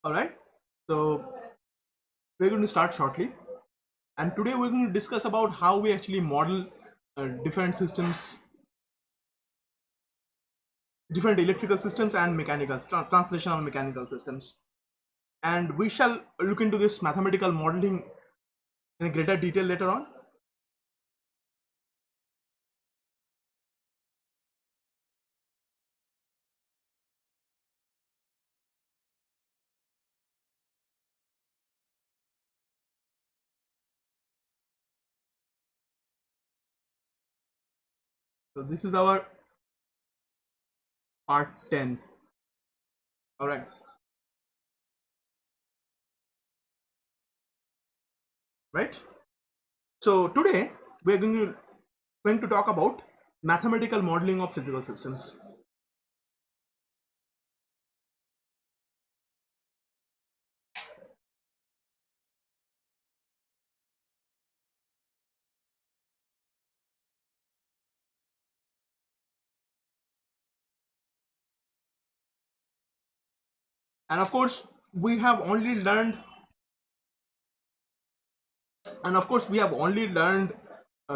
All right, so we're going to start shortly, and today we're going to discuss about how we actually model different systems, different electrical systems and mechanical translational mechanical systems, and we shall look into this mathematical modeling in a greater detail later on. So this is our part 10. All right, right. So today we're going to talk about mathematical modeling of physical systems. And of course, we have only learned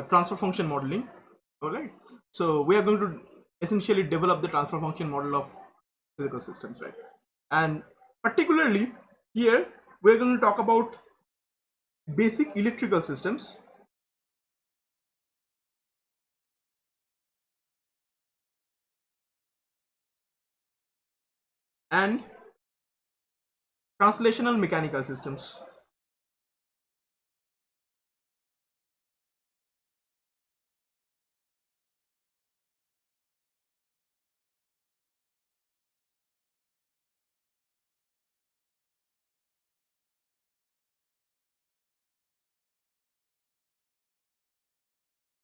transfer function modeling. All right, so we are going to essentially develop the transfer function model of physical systems, right? And particularly here we're going to talk about basic electrical systems and translational mechanical systems.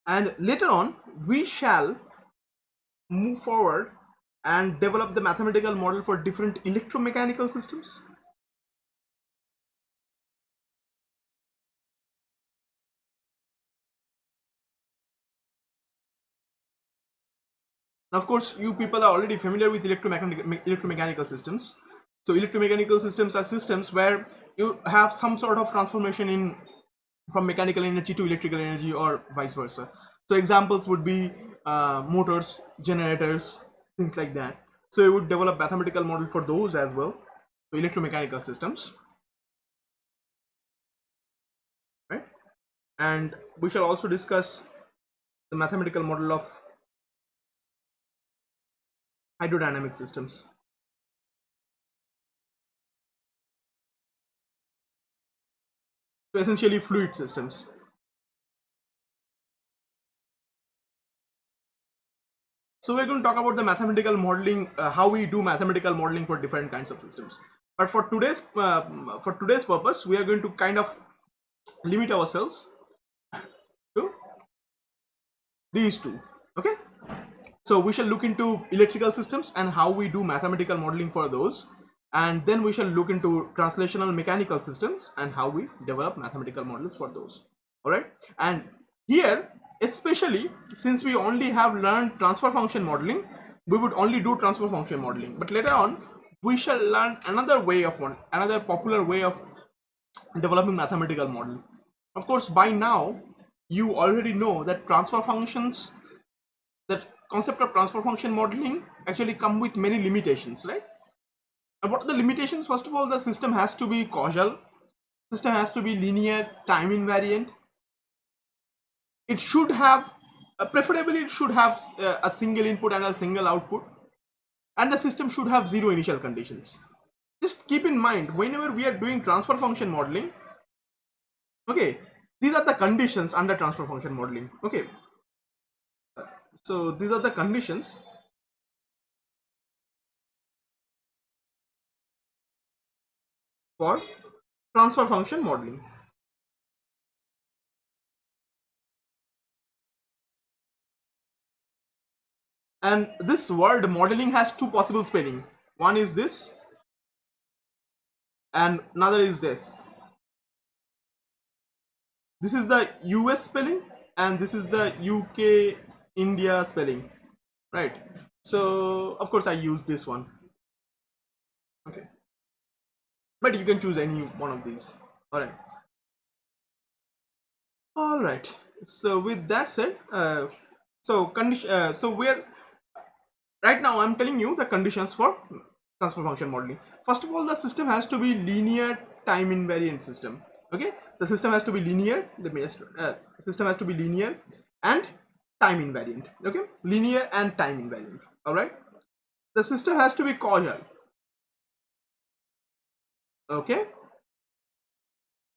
And later on we shall move forward and develop the mathematical model for different electromechanical systems. Now, of course, you people are already familiar with electromechanical systems. So electromechanical systems are systems where you have some sort of transformation in from mechanical energy to electrical energy or vice versa. So examples would be motors, generators, things like that. So you would develop mathematical model for those as well. So electromechanical systems, right? And we shall also discuss the mathematical model of hydrodynamic systems. So essentially fluid systems. So we're going to talk about the mathematical modeling, how we do mathematical modeling for different kinds of systems. But for today's purpose, we are going to kind of limit ourselves to these two. Okay. So we shall look into electrical systems and how we do mathematical modeling for those, and then we shall look into translational mechanical systems and how we develop mathematical models for those. All right. And here, especially since we only have learned transfer function modeling, we would only do transfer function modeling, but later on we shall learn another popular way of developing mathematical model. Of course, by now you already know that that concept of transfer function modeling actually come with many limitations, right? And what are the limitations? First of all, the system has to be causal, system has to be linear, time invariant. It should have preferably it should have a single input and a single output, and the system should have zero initial conditions. Just keep in mind, whenever we are doing transfer function modeling, okay, these are the conditions under transfer function modeling. Okay, so these are the conditions for transfer function modeling. And this word modeling has two possible spelling. One is this and another is this. This is the US spelling and this is the UK India spelling, right? So of course I use this one. Okay, but you can choose any one of these. All right. So with that said, so we're right now I'm telling you the conditions for transfer function modeling. First of all, the system has to be linear time invariant system. Okay, the system has to be linear. The system has to be linear and time invariant. Okay, linear and time invariant. All right. The system has to be causal. Okay,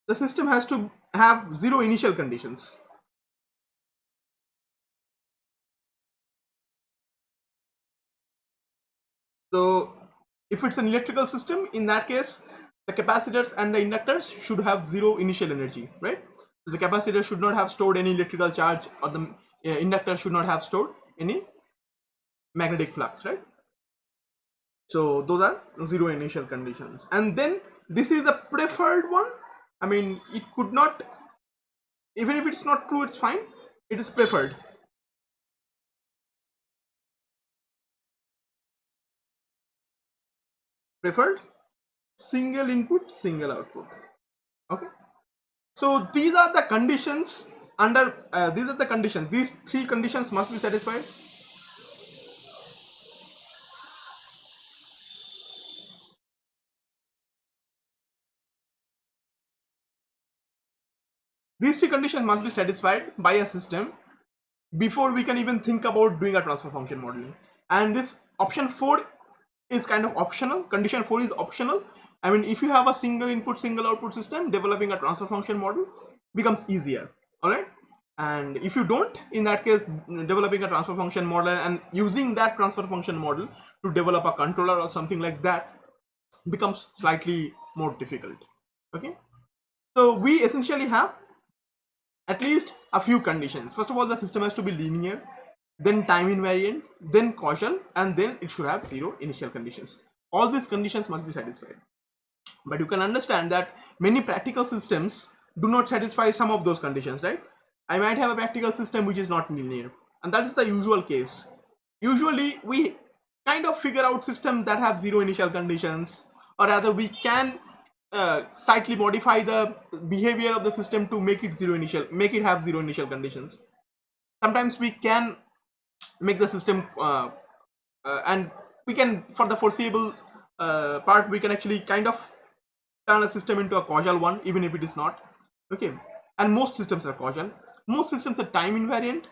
the system has to have zero initial conditions. So if it's an electrical system, in that case, the capacitors and the inductors should have zero initial energy, right? So the capacitor should not have stored any electrical charge, or the inductor should not have stored any magnetic flux, right? So those are zero initial conditions. And then this is the preferred one. I mean, it could not, even if it's not true, it's fine. It is preferred. Preferred single input, single output. Okay. So these are the conditions under these are the conditions. These three conditions must be satisfied. These three conditions must be satisfied by a system before we can even think about doing a transfer function modeling. And this option 4 is kind of optional. Condition 4 is optional. I mean, if you have a single input, single output system, developing a transfer function model becomes easier. All right. And if you don't, in that case, developing a transfer function model and using that transfer function model to develop a controller or something like that becomes slightly more difficult. Okay. So we essentially have at least a few conditions. First of all, the system has to be linear, then time invariant, then causal, and then it should have zero initial conditions. All these conditions must be satisfied. But you can understand that many practical systems do not satisfy some of those conditions, right? I might have a practical system which is not linear, and that is the usual case. Usually we kind of figure out systems that have zero initial conditions, or rather we can slightly modify the behavior of the system to make it have zero initial conditions. Sometimes we can make the system and we can, for the foreseeable part, we can actually kind of turn a system into a causal one, even if it is not. Okay, and most systems are causal. Most systems are time invariant,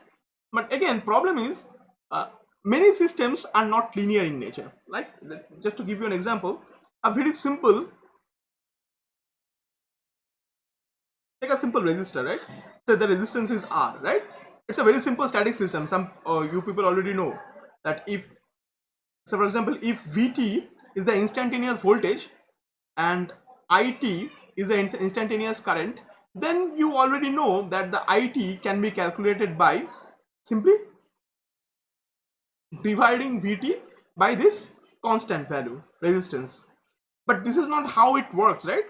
but again, problem is many systems are not linear in nature. Like, just to give you an example, a very simple, take a simple resistor, right? So the resistance is R, right? It's a very simple static system. Some you people already know that if, so for example, if Vt is the instantaneous voltage and It is the instantaneous current, then you already know that the It can be calculated by simply dividing Vt by this constant value, resistance. But this is not how it works, right?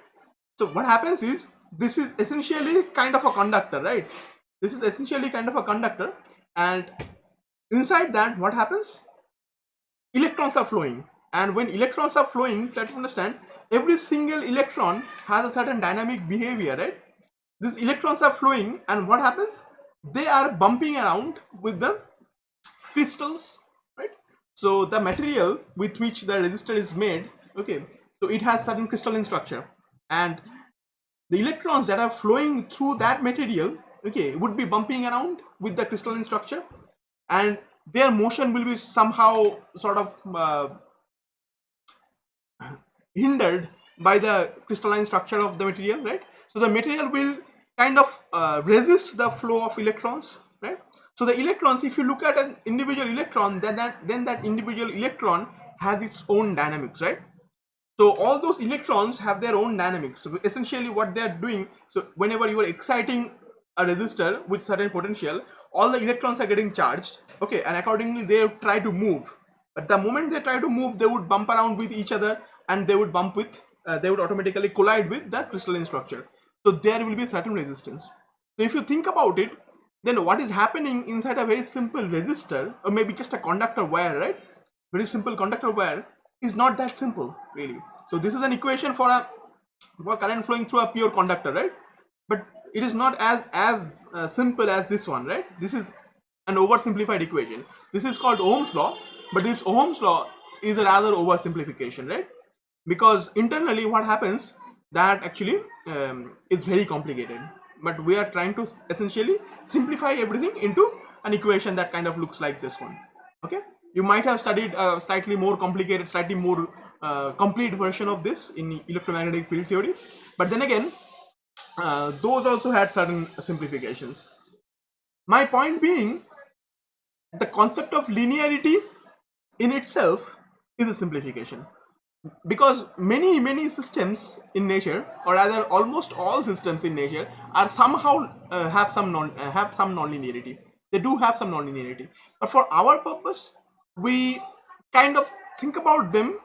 So what happens is, this is essentially kind of a conductor, right? This is essentially kind of a conductor, and inside that, what happens? Electrons are flowing, and when electrons are flowing, try to understand, every single electron has a certain dynamic behavior, right? These electrons are flowing, and what happens? They are bumping around with the crystals, right? So the material with which the resistor is made, okay, so it has certain crystalline structure, and the electrons that are flowing through that material, okay, would be bumping around with the crystalline structure, and their motion will be somehow sort of hindered by the crystalline structure of the material, right? So the material will kind of resist the flow of electrons, right? So the electrons, if you look at an individual electron, then that individual electron has its own dynamics, right? So all those electrons have their own dynamics. So essentially what they are doing, so whenever you are exciting a resistor with certain potential, all the electrons are getting charged, okay, and accordingly they try to move. But the moment they try to move, they would bump around with each other, and they would bump with, they would automatically collide with the crystalline structure. So there will be certain resistance. So if you think about it, then what is happening inside a very simple resistor, or maybe just a conductor wire, right? Very simple conductor wire is not that simple, really. So this is an equation for a for current flowing through a pure conductor, right? But it is not as simple as this one, right? This is an oversimplified equation. This is called Ohm's law, but this Ohm's law is a rather oversimplification, right? Because internally what happens, that actually is very complicated, but we are trying to essentially simplify everything into an equation that kind of looks like this one. Okay, you might have studied a slightly more complicated, slightly more complete version of this in electromagnetic field theory, but then again those also had certain simplifications. My point being, the concept of linearity in itself is a simplification, because many systems in nature, or rather almost all systems in nature, are somehow have some non-linearity. They do have some non-linearity, but for our purpose we kind of think about them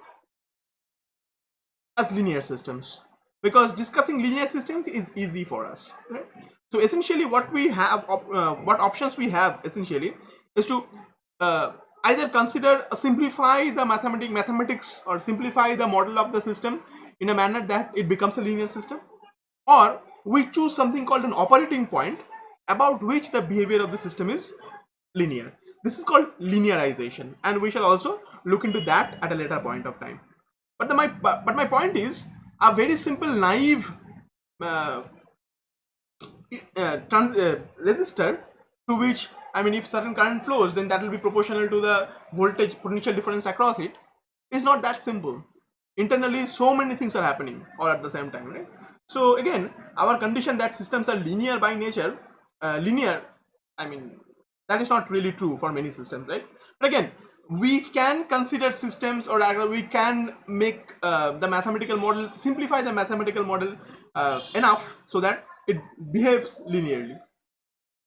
as linear systems, because discussing linear systems is easy for us, right? So essentially what we have, what options we have essentially is to uh, either consider simplify the mathematics, or simplify the model of the system in a manner that it becomes a linear system, or we choose something called an operating point about which the behavior of the system is linear. This is called linearization, and we shall also look into that at a later point of time. But my point is, a very simple naive uh, resistor, to which, I mean, if certain current flows, then that will be proportional to the voltage potential difference across it, is not that simple. Internally so many things are happening all at the same time, right? So again, our condition that systems are linear by nature, linear, I mean, that is not really true for many systems, right? But again, we can consider systems, or rather we can make the mathematical model, simplify the mathematical model enough so that it behaves linearly,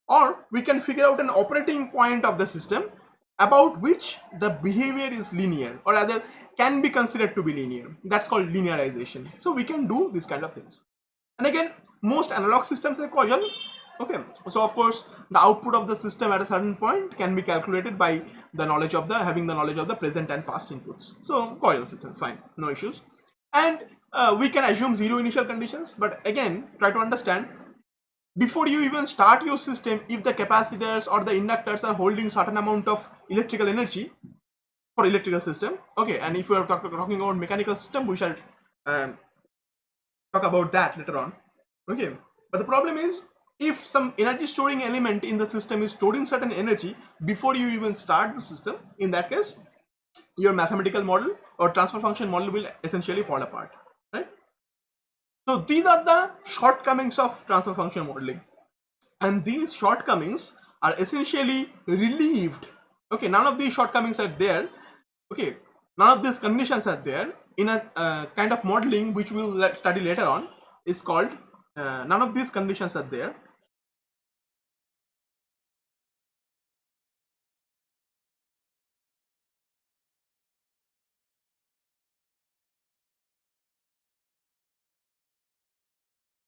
or we can figure out an operating point of the system about which the behavior is linear, or rather can be considered to be linear. That's called linearization. So we can do these kind of things. And again, most analog systems are causal. Okay, so of course the output of the system at a certain point can be calculated by the knowledge of the having the knowledge of the present and past inputs. So causal systems, fine, no issues. And we can assume zero initial conditions, but again try to understand, before you even start your system, if the capacitors or the inductors are holding certain amount of electrical energy for electrical system, okay, and if we are talking about mechanical system, we shall um, talk about that later on, okay. But the problem is, if some energy storing element in the system is storing certain energy before you even start the system, in that case your mathematical model or transfer function model will essentially fall apart, right? So these are the shortcomings of transfer function modeling, and these shortcomings are essentially relieved. Okay, none of these shortcomings are there, okay, none of these conditions are there in a kind of modeling which we'll study later on, is called none of these conditions are there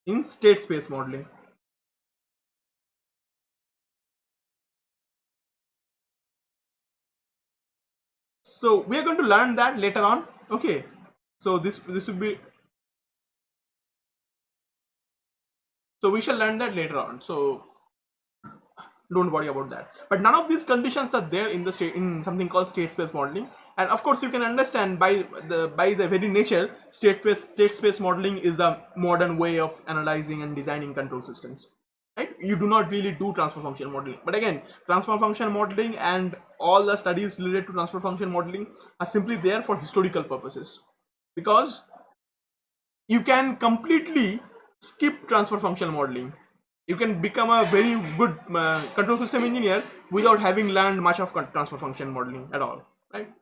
in state space modeling. So we are going to learn that later on, okay. So this would be, so we shall learn that later on, so don't worry about that. But none of these conditions are there in the state, in something called state space modeling. And of course you can understand, by the very nature, state space modeling is the modern way of analyzing and designing control systems, right? You do not really do transfer function modeling, but again, transfer function modeling and all the studies related to transfer function modeling are simply there for historical purposes, because you can completely skip transfer function modeling. You can become a very good control system engineer without having learned much of transfer function modeling at all, right?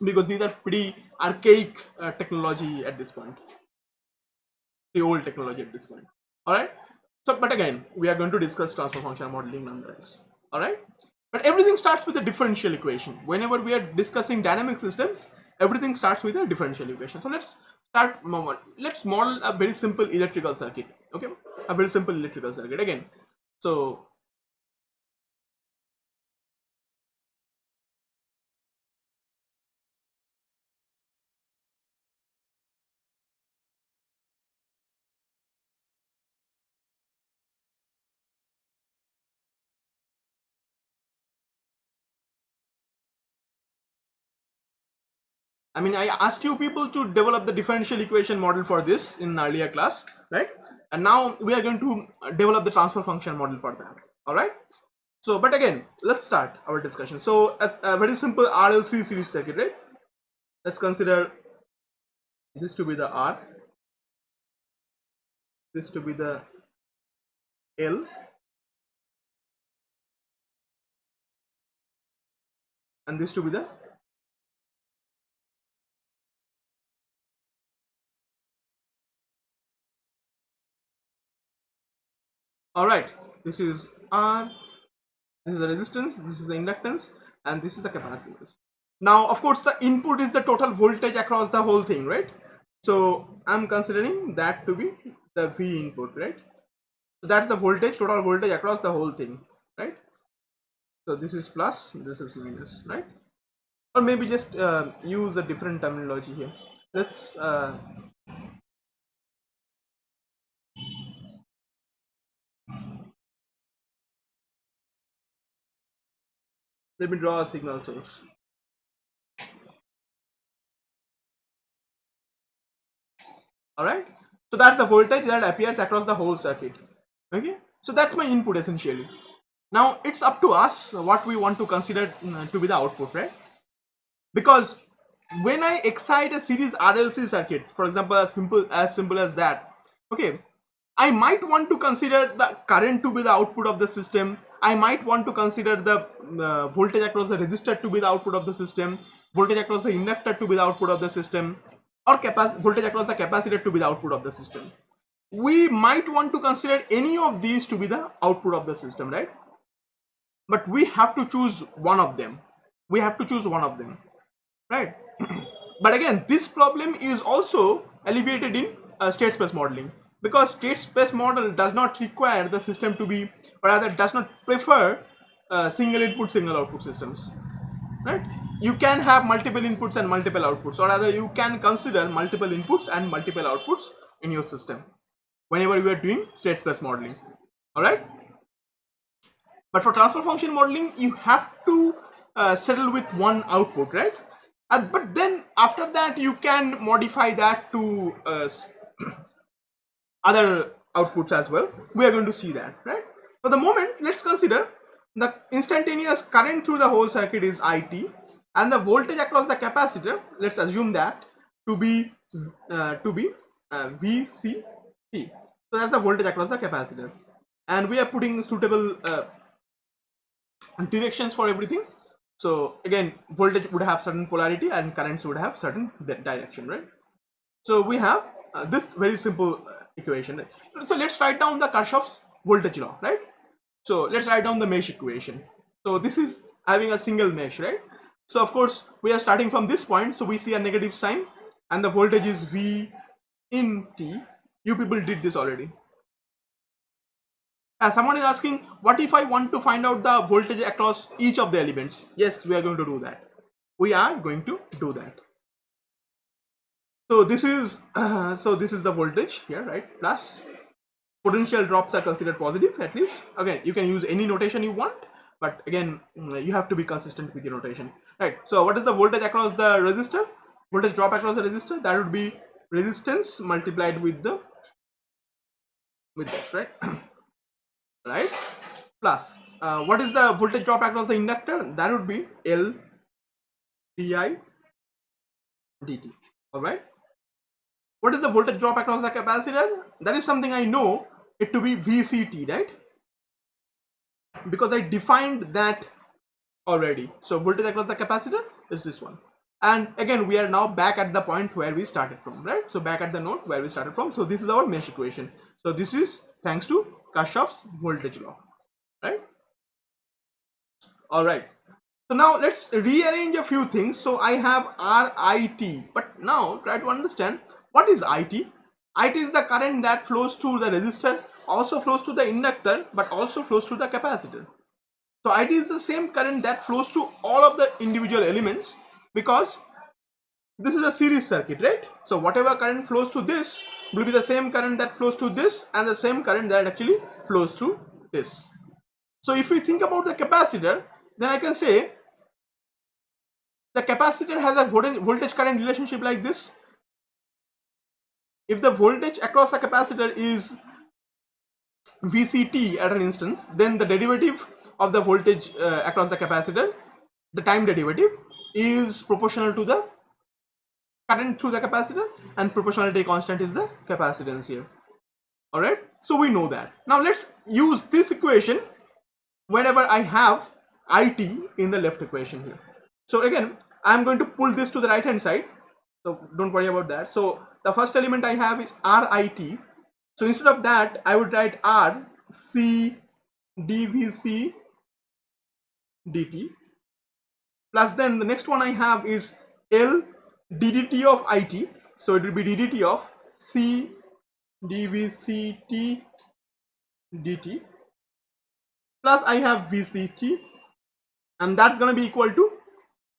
Because these are pretty archaic technology at this point, the old technology at this point. All right. So, but again, we are going to discuss transfer function modeling nonetheless. All right. But everything starts with a differential equation. Whenever we are discussing dynamic systems, everything starts with a differential equation. So let's start. Let's model a very simple electrical circuit. Okay, a very simple electrical circuit again. So I mean, I asked you people to develop the differential equation model for this in earlier class, right? And now we are going to develop the transfer function model for that. All right. So, but again, let's start our discussion. So, as a very simple RLC series circuit, right? Let's consider this to be the R, this to be the L, and this to be the all right. This is R, this is the resistance, this is the inductance, and this is the capacitance. Now, of course, the input is the total voltage across the whole thing, right? So I'm considering that to be the V input, right? So that's the voltage, total voltage across the whole thing, right? So this is plus, this is minus, right? Or maybe just use a different terminology here. Let's let me draw a signal source. All right. So that's the voltage that appears across the whole circuit. Okay. So that's my input essentially. Now it's up to us what we want to consider to be the output, right? Because when I excite a series RLC circuit, for example, as simple as that, okay, I might want to consider the current to be the output of the system. I might want to consider the voltage across the resistor to be the output of the system, voltage across the inductor to be the output of the system, or voltage across the capacitor to be the output of the system. We might want to consider any of these to be the output of the system, right? But we have to choose one of them. We have to choose one of them, right? But again, this problem is also alleviated in state space modeling, because state space model does not require the system to be, or rather does not prefer single input single output systems, right? You can have multiple inputs and multiple outputs, or rather you can consider multiple inputs and multiple outputs in your system whenever you are doing state space modeling. All right. But for transfer function modeling, you have to settle with one output, right? But then after that, you can modify that to other outputs as well. We are going to see that, right? For the moment, let's consider the instantaneous current through the whole circuit is IT, and the voltage across the capacitor, let's assume that to be VCT. So that's the voltage across the capacitor, and we are putting suitable directions for everything. So again, voltage would have certain polarity and currents would have certain direction, right? So we have this very simple equation. So let's write down the Kirchhoff's voltage law, right? So let's write down the mesh equation. So this is having a single mesh, right? So of course we are starting from this point, so we see a negative sign, and the voltage is V in T. You people did this already. Someone is asking, what if I want to find out the voltage across each of the elements? Yes, we are going to do that. We are going to do that. So this is the voltage here, right? Plus potential drops are considered positive, at least. Again, you can use any notation you want, but again, you have to be consistent with your notation, right? So what is the voltage across the resistor? Voltage drop across the resistor, that would be resistance multiplied with this, right? Right? Plus what is the voltage drop across the inductor? That would be L di dt. All right. What is the voltage drop across the capacitor? That is something I know it to be VCT, right? Because I defined that already. So voltage across the capacitor is this one. And again, we are now back at the point where we started from, right? So back at the node where we started from. So this is our mesh equation. So this is thanks to Kirchhoff's voltage law, right? All right. So now let's rearrange a few things. So I have RIT, but now try to understand what is IT. IT is the current that flows through the resistor, also flows to the inductor, but also flows to the capacitor. So IT is the same current that flows to all of the individual elements, because this is a series circuit, right? So whatever current flows to this will be the same current that flows to this, and the same current that actually flows to this. So if we think about the capacitor, then I can say the capacitor has a voltage current relationship like this. If the voltage across the capacitor is VCT at an instance, then the derivative of the voltage across the capacitor, the time derivative, is proportional to the current through the capacitor, and proportionality constant is the capacitance here. Alright, so we know that. Now let's use this equation whenever I have IT in the left equation here. So again, I'm going to pull this to the right hand side, so don't worry about that. So the first element I have is RIT. So instead of that, I would write R C dVc dt, plus then the next one I have is L ddt of IT. So it will be ddt of C dVct dt, plus I have VCT, and that's going to be equal to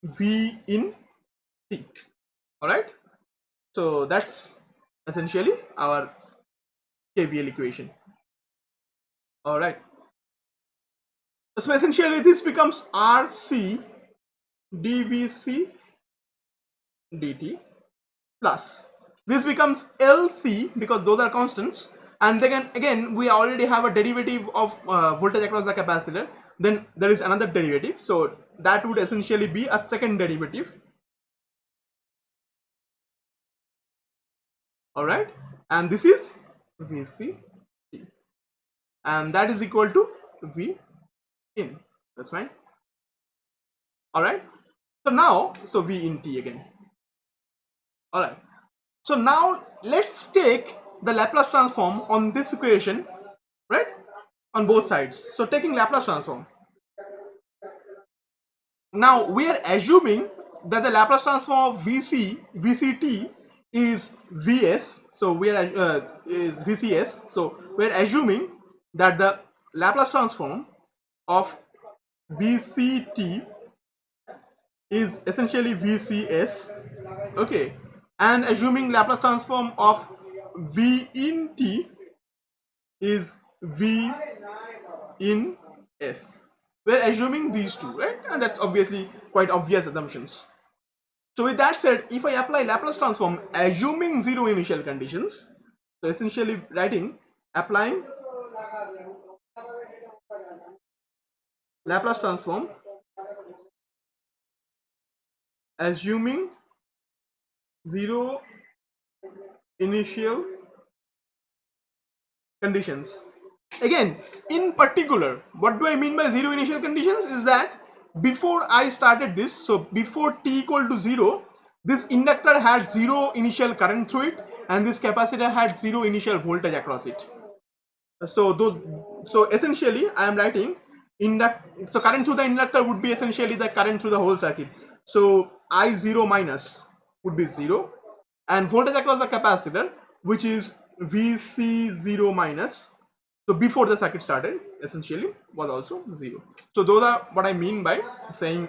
V in T. All right, so that's essentially our KVL equation. All right, so essentially this becomes RC dVc dt, plus this becomes LC because those are constants, and then again we already have a derivative of voltage across the capacitor, then there is another derivative, so that would essentially be a second derivative. All right, and this is VC, and that is equal to V in. That's fine. All right, so now, so V in T again. All right, so now let's take the Laplace transform on this equation, right, on both sides. So taking Laplace transform, now we are assuming that the Laplace transform of VCT is Vs, so we are is VCS, so we are assuming that the Laplace transform of VCT is essentially VCS, okay, and assuming Laplace transform of V in T is V in S. We're assuming these two, right? And that's obviously quite obvious assumptions. So with that said, if I apply Laplace transform assuming zero initial conditions, so essentially writing applying Laplace transform assuming zero initial conditions. Again, in particular, what do I mean by zero initial conditions is that before I started this, so before t equal to 0, this inductor had zero initial current through it, and this capacitor had zero initial voltage across it. So essentially I am writing so current through the inductor would be essentially the current through the whole circuit. So I0 minus would be 0, and voltage across the capacitor, which is VC0 minus, so before the circuit started, essentially was also 0. So those are what I mean by saying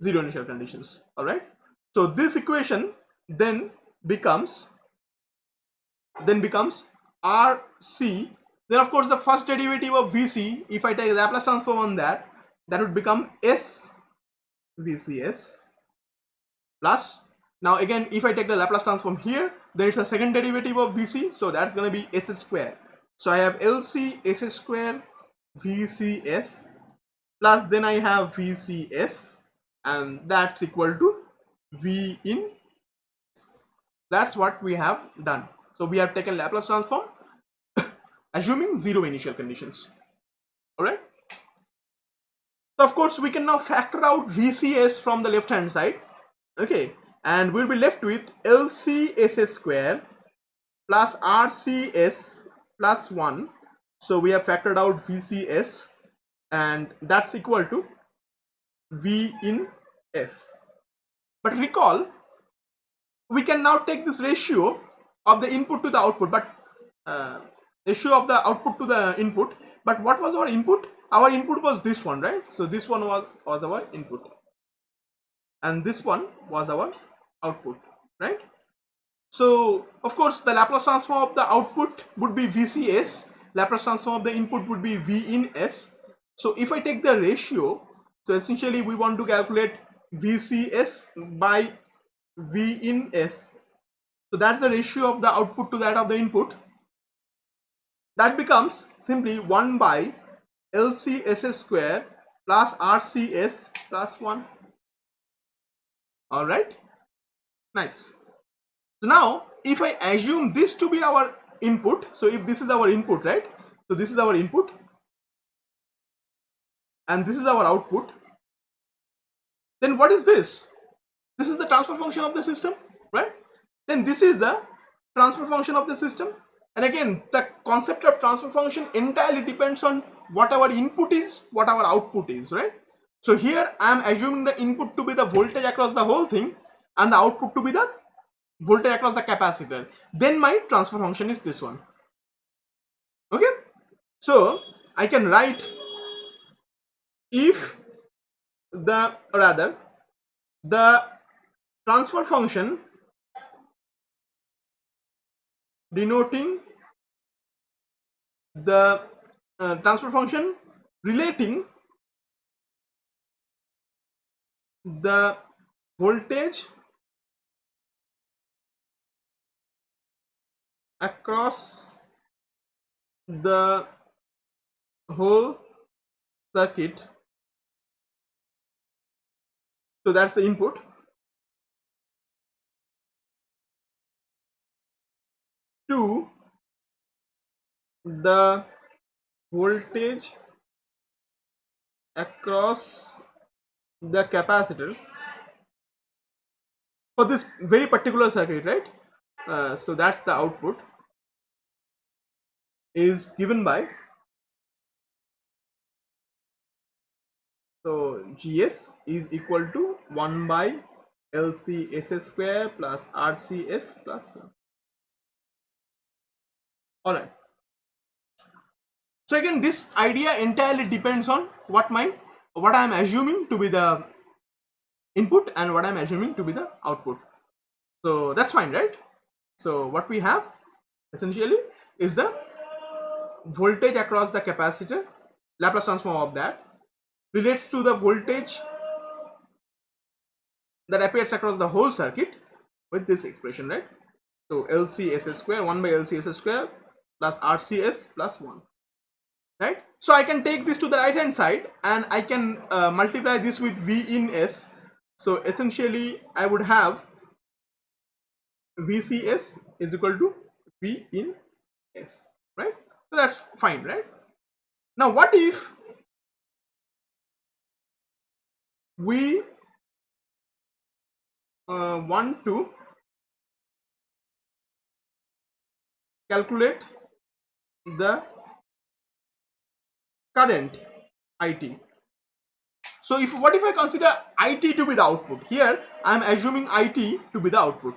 zero initial conditions. All right, so this equation then becomes RC. Then of course the first derivative of VC, if I take Laplace transform on that, that would become S VCS, plus, now again if I take the Laplace transform here, then it's a second derivative of VC, so that's going to be S square. So I have LC S square VCS, plus then I have VCS, and that's equal to V in S. That's what we have done. So we have taken Laplace transform assuming zero initial conditions. All right, so of course we can now factor out VCS from the left hand side, okay, and we'll be left with LCS square plus RCS plus 1. So we have factored out VCS, and that's equal to V in S. But recall, we can now take this ratio of the input to the output, but ratio of the output to the input. But what was our input? Our input was this one, right? So this one was our input, and this one was our output, right? So of course the Laplace transform of the output would be VCS, Laplace transform of the input would be V in S. So if I take the ratio, so essentially we want to calculate VCS by V in S. So that's the ratio of the output to that of the input. That becomes simply 1 by LCS square plus RCS plus 1. Alright, nice. So now if I assume this to be our input, so if this is our input, right? So this is our input and this is our output, then what is this? This is the transfer function of the system, right? Then this is the transfer function of the system. And again, the concept of transfer function entirely depends on what our input is, what our output is, right? So here I am assuming the input to be the voltage across the whole thing and the output to be the voltage across the capacitor. Then my transfer function is this one. Okay, so I can write if the transfer function denoting the transfer function relating the voltage across the whole circuit. So that's the input. To the voltage across the capacitor for this very particular circuit, right? So that's the output is given by, so GS is equal to 1 by LCS square plus RCS plus 1. Alright. So again, this idea entirely depends on what I am assuming to be the input and what I am assuming to be the output. So that's fine, right? So what we have essentially is the voltage across the capacitor, Laplace transform of that relates to the voltage that appears across the whole circuit with this expression, right? So LCS square, 1 by LCS square plus RCS plus 1, right? So I can take this to the right hand side and I can multiply this with V in S. So essentially I would have VCS is equal to V in S, right? So that's fine, right? Now what if we want to calculate the current IT? So what if I consider IT to be the output? Here I am assuming IT to be the output,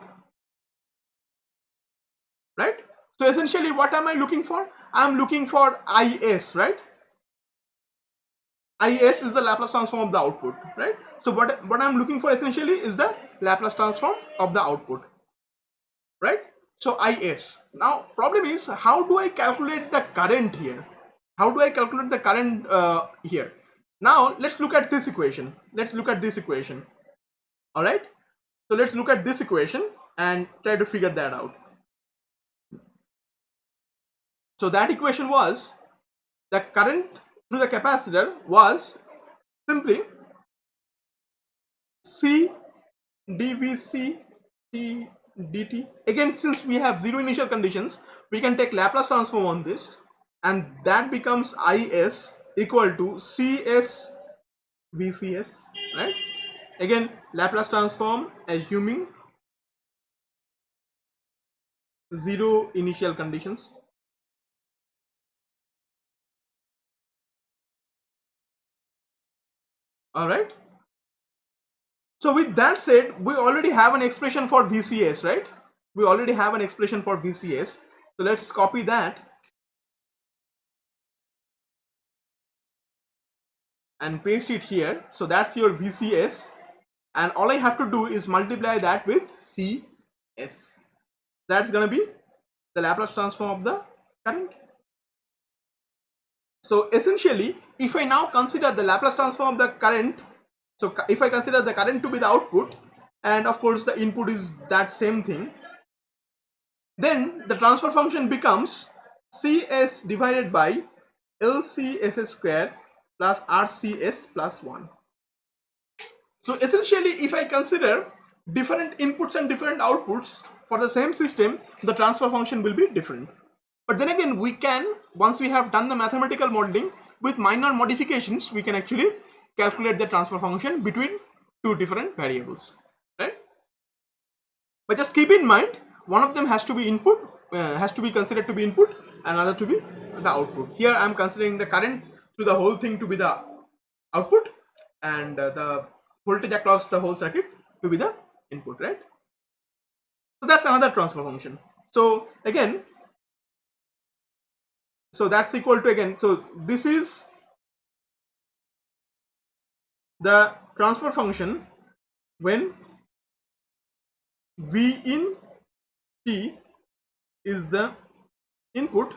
right? So essentially what am I looking for? I am looking for IS, right? IS is the Laplace transform of the output, right? So what I'm looking for essentially is the Laplace transform of the output, right? So IS. Now problem is, how do I calculate the current here? How do I calculate the current here? Now let's look at this equation. All right. So let's look at this equation and try to figure that out. So that equation was the current through the capacitor was simply C dVc dt. Again, since we have zero initial conditions, we can take Laplace transform on this, and that becomes Is equal to Cs VCS, right? Again, Laplace transform assuming zero initial conditions. All right. So with that said, we already have an expression for VCS, right? We already have an expression for VCS. So let's copy that and paste it here. So that's your VCS, and all I have to do is multiply that with CS. That's gonna be the Laplace transform of the current. So essentially, if I now consider the Laplace transform of the current, So if I consider the current to be the output, and of course the input is that same thing, then the transfer function becomes Cs divided by LCS square plus RCS plus 1. So essentially, if I consider different inputs and different outputs for the same system, the transfer function will be different. But then again, we can, once we have done the mathematical modeling with minor modifications, we can actually calculate the transfer function between two different variables, right? But just keep in mind, one of them has to be input, has to be considered to be input, and another to be the output. Here I am considering the current to the whole thing to be the output, and the voltage across the whole circuit to be the input, right? So that's another transfer function. So again, so that's equal to, again, so this is the transfer function when V in T is the input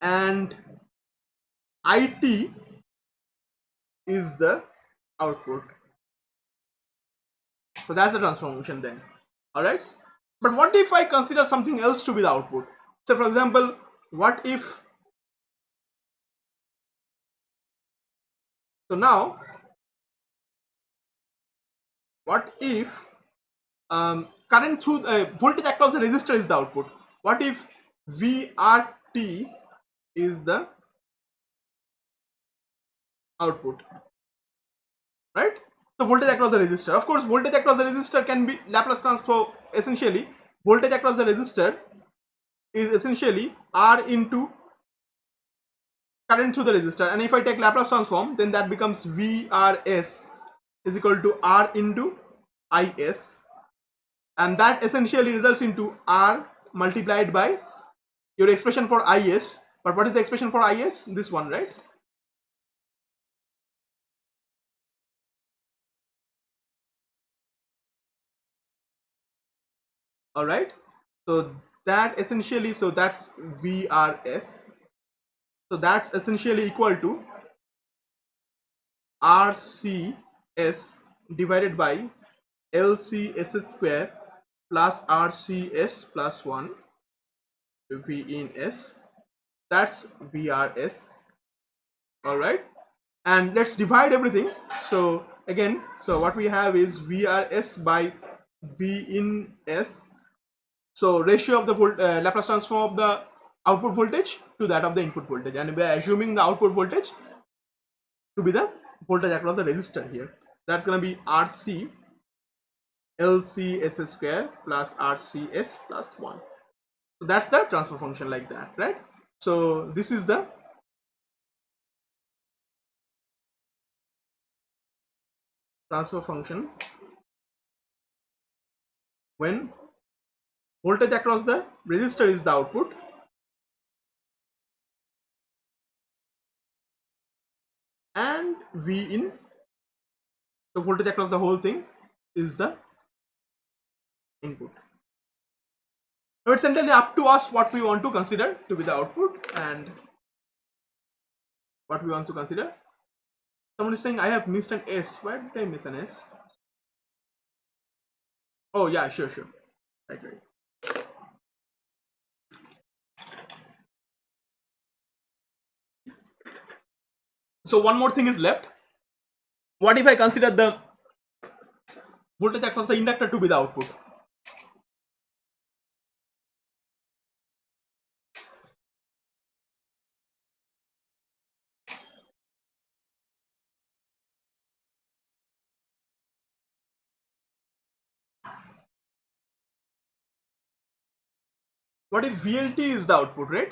and IT is the output. So that's the transfer function then. All right. But what if I consider something else to be the output? So for example, what if, so now, what if current through voltage across the resistor is the output? What if VRT is the output, right? So voltage across the resistor. Of course, voltage across the resistor can be Laplace transform. Essentially, voltage across the resistor is essentially R into current through the resistor, and if I take Laplace transform, then that becomes VRS is equal to R into IS, and that essentially results into R multiplied by your expression for IS. But what is the expression for IS? This one, right? All right. So that essentially, so that's VRS. So that's essentially equal to RCS divided by LCS square plus RCS plus 1 V in S. That's VRS. All right. And let's divide everything. So again, so what we have is VRS by V in S. So ratio of the Laplace transform of the output voltage to that of the input voltage, and we are assuming the output voltage to be the voltage across the resistor here. That's going to be RC LCS square plus RCS plus 1. So that's the transfer function like that, right? So this is the transfer function when voltage across the resistor is the output and V in, the voltage across the whole thing is the input. Now it's entirely up to us what we want to consider to be the output and what we want to consider. Someone is saying I have missed an S. Why did I miss an S? Oh yeah, sure. Right. So one more thing is left. What if I consider the voltage across the inductor to be the output? What if VLT is the output, right?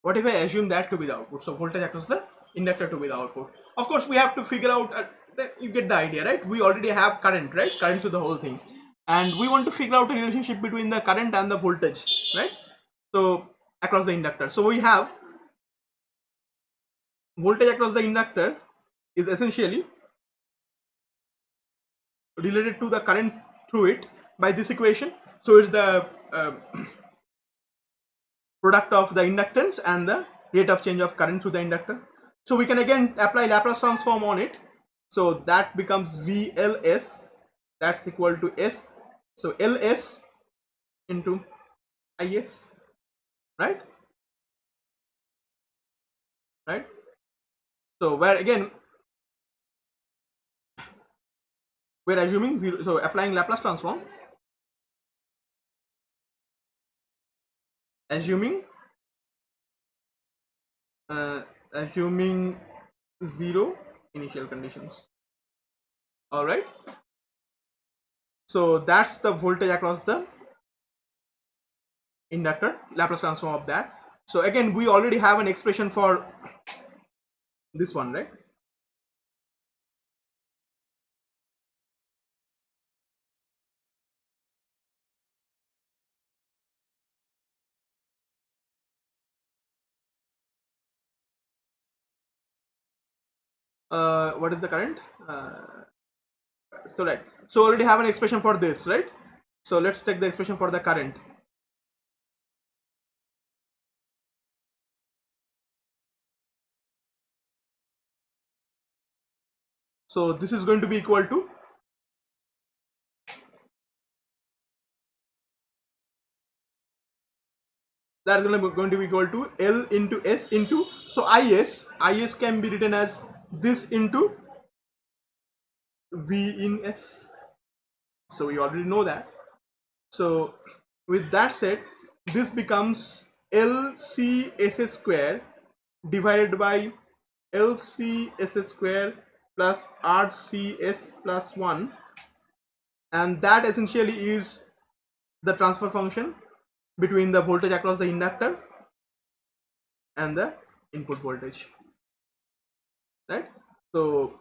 What if I assume that to be the output? So voltage across the inductor to be the output. Of course, we have to figure out that you get the idea, right? We already have current, right? Current to the whole thing. And we want to figure out a relationship between the current and the voltage, right? So across the inductor. So we have voltage across the inductor is essentially related to the current through it by this equation. So it's the product of the inductance and the rate of change of current through the inductor. So we can again apply Laplace transform on it. So that becomes VLS, that's equal to S. So LS into IS, right? Right. So where again we're assuming zero. So applying Laplace transform, assuming assuming zero initial conditions. All right. So that's the voltage across the inductor, Laplace transform of that. So again, we already have an expression for this one, right? What is the current? So right. So already have an expression for this, right? So let's take the expression for the current. So this is going to be equal to, that's going to be equal to L into S into, so IS can be written as this into V in S. So we already know that. So with that said, this becomes LCS square divided by LCS square plus RCS plus 1, and that essentially is the transfer function between the voltage across the inductor and the input voltage, right? So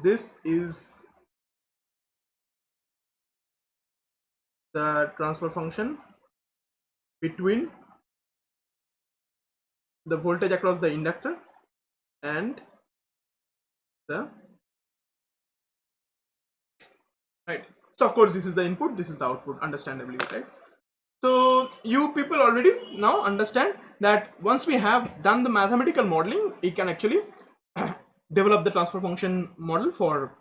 this is the transfer function between the voltage across the inductor and the, right? So of course this is the input, this is the output, understandably, right? So you people already now understand that once we have done the mathematical modeling, we can actually develop the transfer function model for,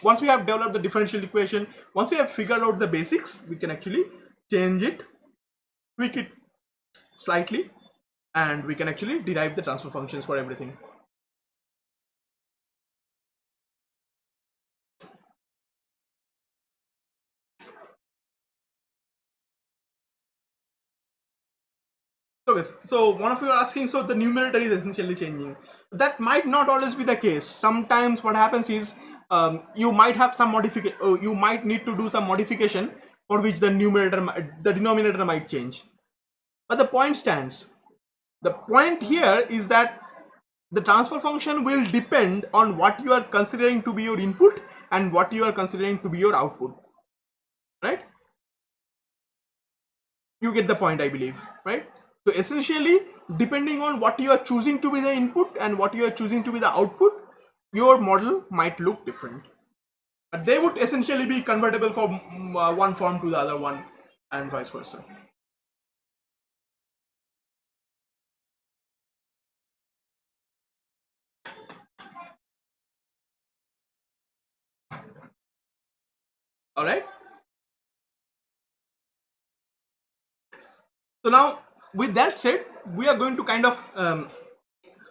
once we have developed the differential equation, once we have figured out the basics, we can actually change it, tweak it slightly, and we can actually derive the transfer functions for everything. Okay, so one of you are asking, so the numerator is essentially changing. That might not always be the case. Sometimes what happens is you might have some modification, you might need to do some modification for which the denominator might change. But the point stands. The point here is that the transfer function will depend on what you are considering to be your input and what you are considering to be your output, right? You get the point, I believe, right? So essentially, depending on what you are choosing to be the input and what you are choosing to be the output, your model might look different. But they would essentially be convertible from one form to the other one and vice versa. All right. So now, with that said, we are going to kind of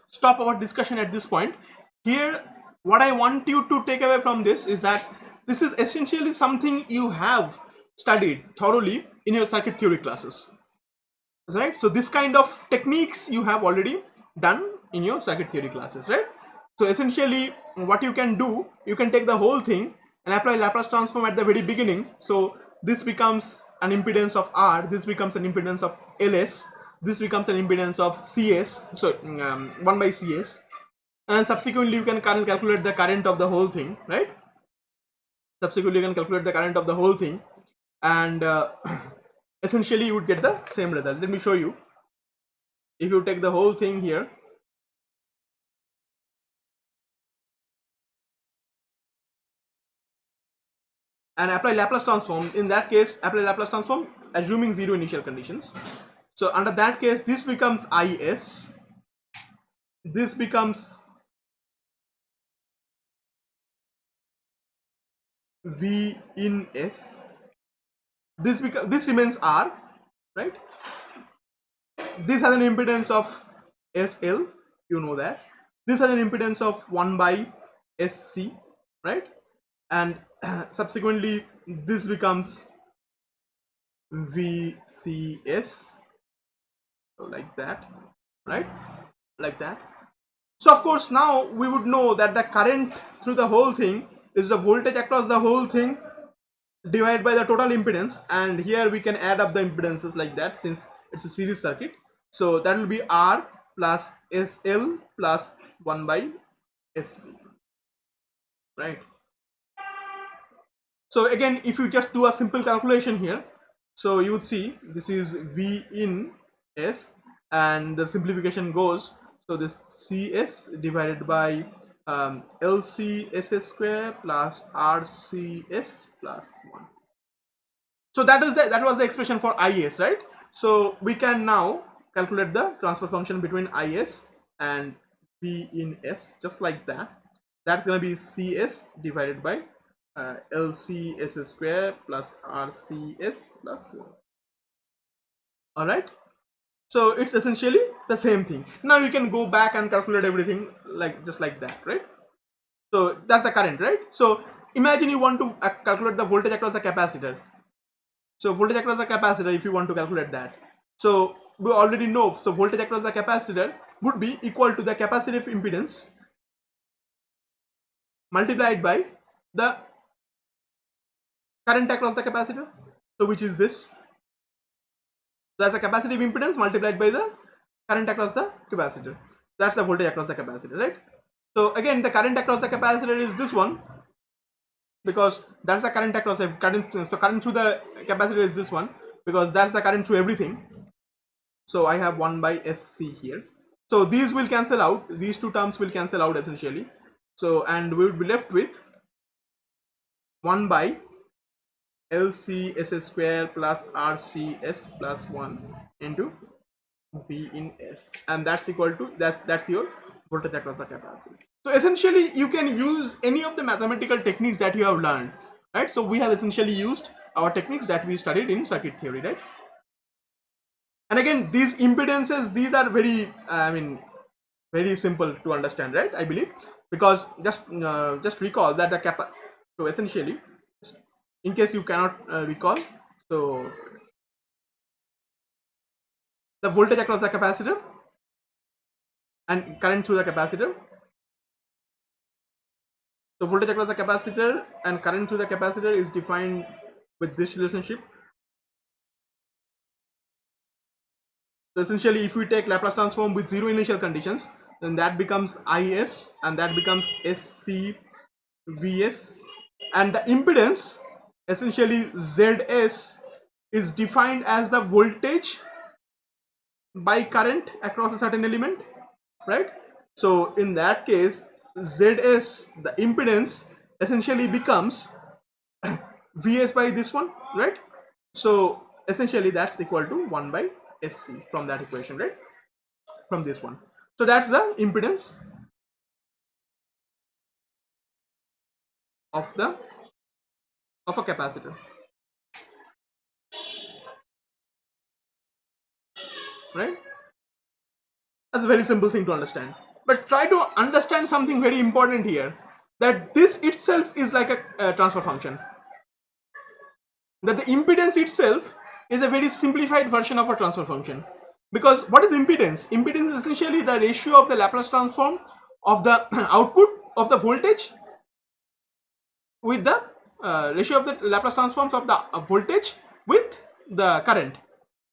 stop our discussion at this point. Here, what I want you to take away from this is that this is essentially something you have studied thoroughly in your circuit theory classes, right? So this kind of techniques you have already done in your circuit theory classes, right? So essentially what you can do, you can take the whole thing and apply Laplace transform at the very beginning. So this becomes an impedance of R, this becomes an impedance of LS, this becomes an impedance of CS, so 1 by CS, and subsequently you can calculate the current of the whole thing, right? Subsequently you can calculate the current of the whole thing, and essentially you would get the same result. Let me show you. If you take the whole thing here, and apply Laplace transform, in that case apply Laplace transform assuming zero initial conditions. So under that case, this becomes Is, this becomes V in S, this remains R, right? This has an impedance of SL, you know that. This has an impedance of 1 by SC, right? And subsequently this becomes VCS, so like that, right? Like that. So of course now we would know that the current through the whole thing is the voltage across the whole thing divided by the total impedance, and here we can add up the impedances like that since it's a series circuit. So that will be R plus SL plus 1 by SC, right? So again, if you just do a simple calculation here, so you would see this is V in S, and the simplification goes, so this CS divided by LCSS square plus RCS plus 1. So that was the expression for Is, right? So we can now calculate the transfer function between Is and V in S just like that. That's going to be CS divided by LCS square plus RCS plus 1. All right. So it's essentially the same thing. Now you can go back and calculate everything like just like that, right? So that's the current, right? So imagine you want to calculate the voltage across the capacitor. So voltage across the capacitor, if you want to calculate that, so we already know, so voltage across the capacitor would be equal to the capacitive impedance multiplied by the current across the capacitor, so which is this. That's the capacitive impedance multiplied by the current across the capacitor. That's the voltage across the capacitor, right? So again, the current across the capacitor is this one, because that's the current across the current. So current through the capacitor is this one, because that's the current through everything. So I have 1 by SC here. So these will cancel out, these two terms will cancel out essentially. So, and we would be left with 1 by LCS square plus RCS plus 1 into V in S, and that's equal to, that's your voltage across the capacitor. So essentially you can use any of the mathematical techniques that you have learned, right? So we have essentially used our techniques that we studied in circuit theory, right? And again, these impedances, these are very very simple to understand, right? I believe, because just recall that the so essentially, in case you cannot recall, so the voltage across the capacitor and current through the capacitor. So voltage across the capacitor and current through the capacitor is defined with this relationship. So essentially, if we take Laplace transform with zero initial conditions, then that becomes Is and that becomes SCVS, and the impedance essentially Zs is defined as the voltage by current across a certain element, right? So in that case, Zs, the impedance essentially becomes Vs by this one, right? So essentially that's equal to 1 by SC from that equation, right? From this one. So that's the impedance of a capacitor, right? That's a very simple thing to understand. But try to understand something very important here, that this itself is like a transfer function. That the impedance itself is a very simplified version of a transfer function. Because what is impedance? Impedance is essentially the ratio of the Laplace transform of the output of the voltage with the ratio of the Laplace transforms of the voltage with the current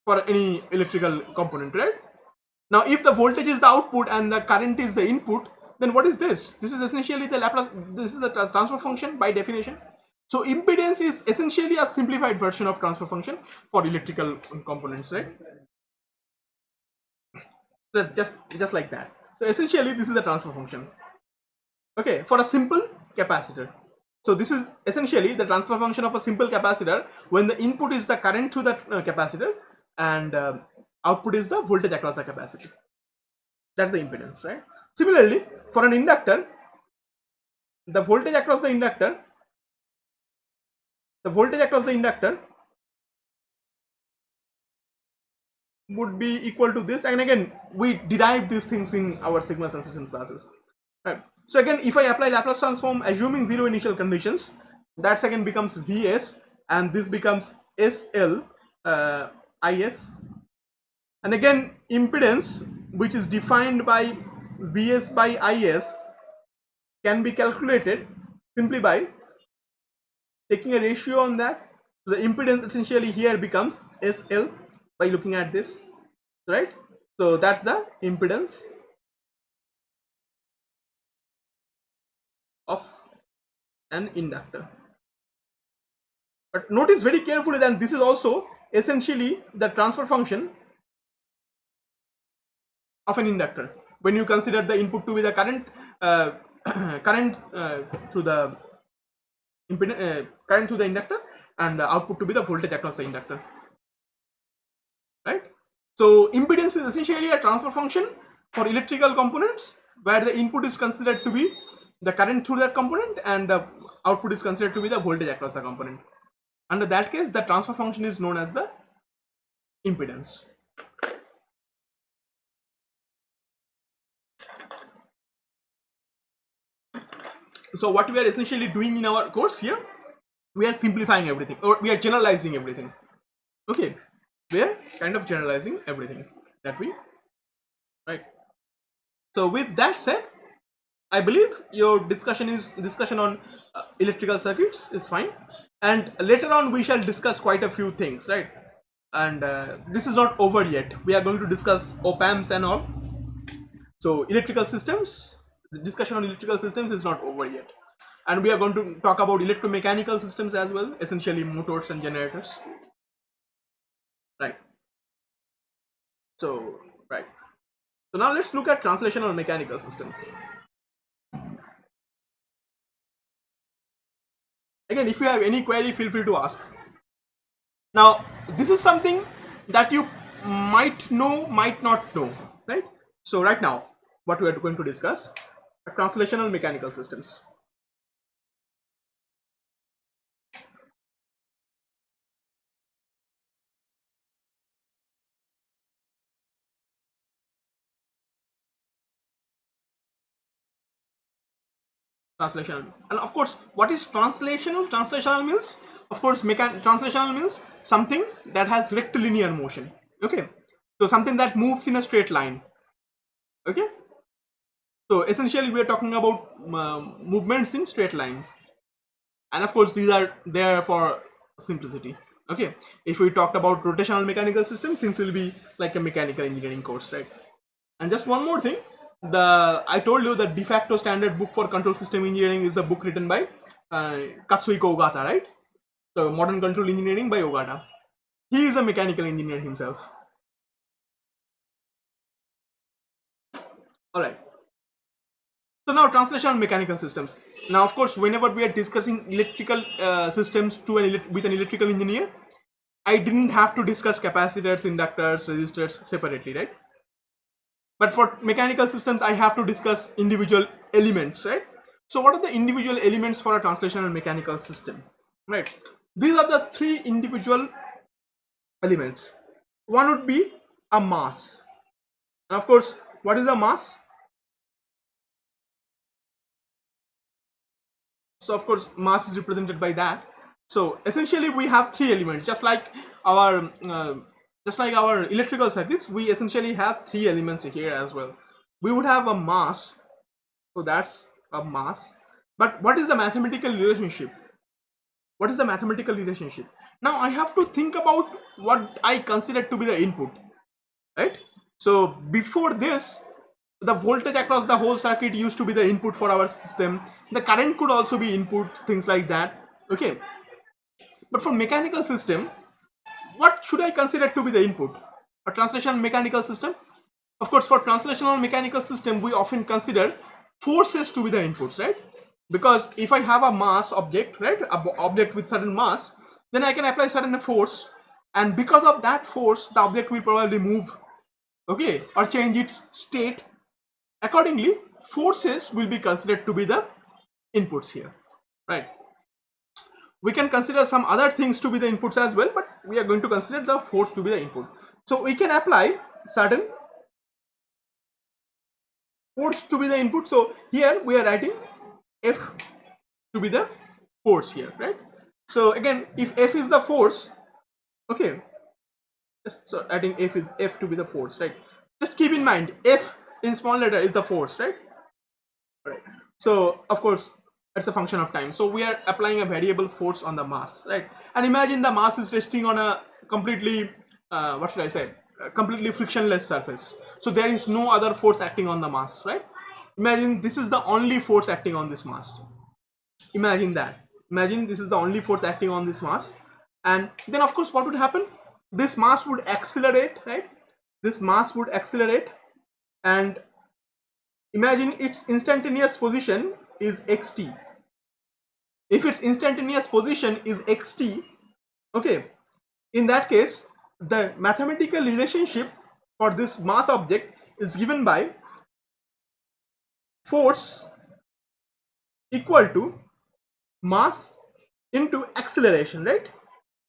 for any electrical component, right? Now if the voltage is the output and the current is the input, then what is this? This is essentially the Laplace, this is the transfer function by definition. So impedance is essentially a simplified version of transfer function for electrical components, right? Just like that. So essentially this is a transfer function, okay, for a simple capacitor. So this is essentially the transfer function of a simple capacitor when the input is the current through the capacitor and output is the voltage across the capacitor. That's the impedance, right? Similarly, for an inductor, the voltage across the inductor would be equal to this. And again, we derive these things in our signal sensation classes, right? So again, if I apply Laplace transform assuming zero initial conditions, that again becomes Vs, and this becomes SL Is. And again, impedance, which is defined by Vs by Is, can be calculated simply by taking a ratio on that. So the impedance essentially here becomes SL by looking at this, right? So that's the impedance of an inductor. But notice very carefully that this is also essentially the transfer function of an inductor when you consider the input to be the current through the current through the inductor, and the output to be the voltage across the inductor, right? So impedance is essentially a transfer function for electrical components where the input is considered to be the current through that component and the output is considered to be the voltage across the component. Under that case, the transfer function is known as the impedance. So what we are essentially doing in our course here, we are simplifying everything, or we are generalizing everything. Okay, we are kind of generalizing everything that we, right? So with that said, I believe your discussion on electrical circuits is fine, and later on we shall discuss quite a few things, right? And this is not over yet. We are going to discuss op-amps and all. So electrical systems, the discussion on electrical systems is not over yet, and we are going to talk about electromechanical systems as well, essentially motors and generators, right? So right, so now let's look at translational mechanical system. Again, if you have any query, feel free to ask. Now this is something that you might know, might not know, right? So right now what we are going to discuss are translational mechanical systems. Translational, and of course, what is translational? Translational means, of course, translational means something that has rectilinear motion. Okay, so something that moves in a straight line. Okay, so essentially we are talking about movements in straight line, and of course these are there for simplicity. Okay, if we talked about rotational mechanical systems, things will be like a mechanical engineering course, right? And just one more thing, I told you the de facto standard book for control system engineering is the book written by Katsuhiko Ogata, right? So modern control engineering by Ogata. He is a mechanical engineer himself. All right. So now translational mechanical systems. Now, of course, whenever we are discussing electrical systems with an electrical engineer, I didn't have to discuss capacitors, inductors, resistors separately, right? But for mechanical systems, I have to discuss individual elements, right? So what are the individual elements for a translational mechanical system, right? These are the three individual elements. One would be a mass. And of course, what is a mass? So of course, mass is represented by that. So essentially, we have three elements, just like our electrical circuits. We essentially have three elements here as well. We would have a mass, so that's a mass. But what is the mathematical relationship? What is the mathematical relationship? Now I have to think about what I consider to be the input, right? So before this, the voltage across the whole circuit used to be the input for our system. The current could also be input, things like that. Okay, but for mechanical system, what should I consider to be the input? A translational mechanical system? Of course, for translational mechanical system, we often consider forces to be the inputs, right? Because if I have a mass object, right, an object with certain mass, then I can apply certain force, and because of that force the object will probably move, okay, or change its state. Accordingly, forces will be considered to be the inputs here, right? We can consider some other things to be the inputs as well, but we are going to consider the force to be the input. So we can apply certain force to be the input. So here we are writing F to be the force here, right? So again, if F is the force, okay, just so adding F is F to be the force, right? Just keep in mind F in small letter is the force, right? Right. So of course it's a function of time. So we are applying a variable force on the mass, right? And imagine the mass is resting on a completely what should I say, a completely frictionless surface. So there is no other force acting on the mass, right? Imagine this is the only force acting on this mass. Imagine that. Imagine this is the only force acting on this mass, and then of course what would happen? This mass would accelerate, right? This mass would accelerate, and imagine its instantaneous position is xt. If its instantaneous position is xt, okay, in that case the mathematical relationship for this mass object is given by force equal to mass into acceleration, right?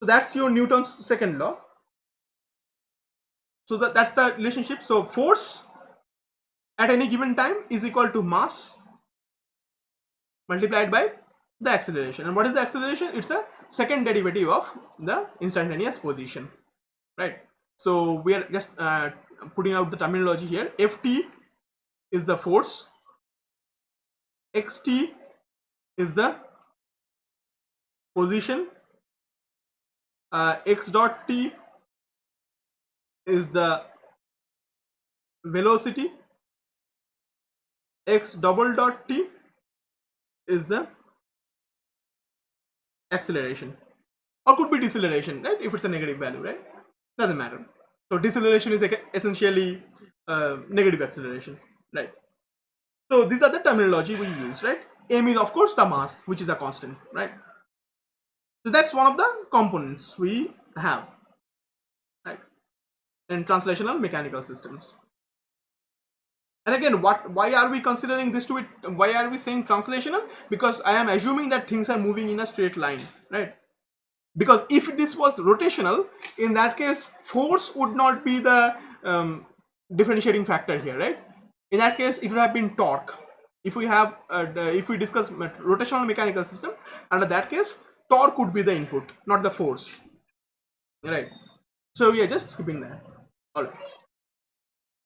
So that's your Newton's second law. So that's the relationship. So force at any given time is equal to mass multiplied by the acceleration. And what is the acceleration? It's a second derivative of the instantaneous position, right? So we are just putting out the terminology here. Ft is the force, xt is the position, x dot t is the velocity, x double dot t is the acceleration, or could be deceleration, right? If it's a negative value, right? Doesn't matter. So deceleration is essentially negative acceleration, right? So these are the terminology we use, right? M is of course the mass, which is a constant, right? So that's one of the components we have, right, in translational mechanical systems. And again, why are we considering this to it? Why are we saying translational? Because I am assuming that things are moving in a straight line, right? Because if this was rotational, in that case force would not be the differentiating factor here, right? In that case it would have been torque. If we have if we discuss rotational mechanical system, under that case torque would be the input, not the force, right? So we are just skipping that. All right.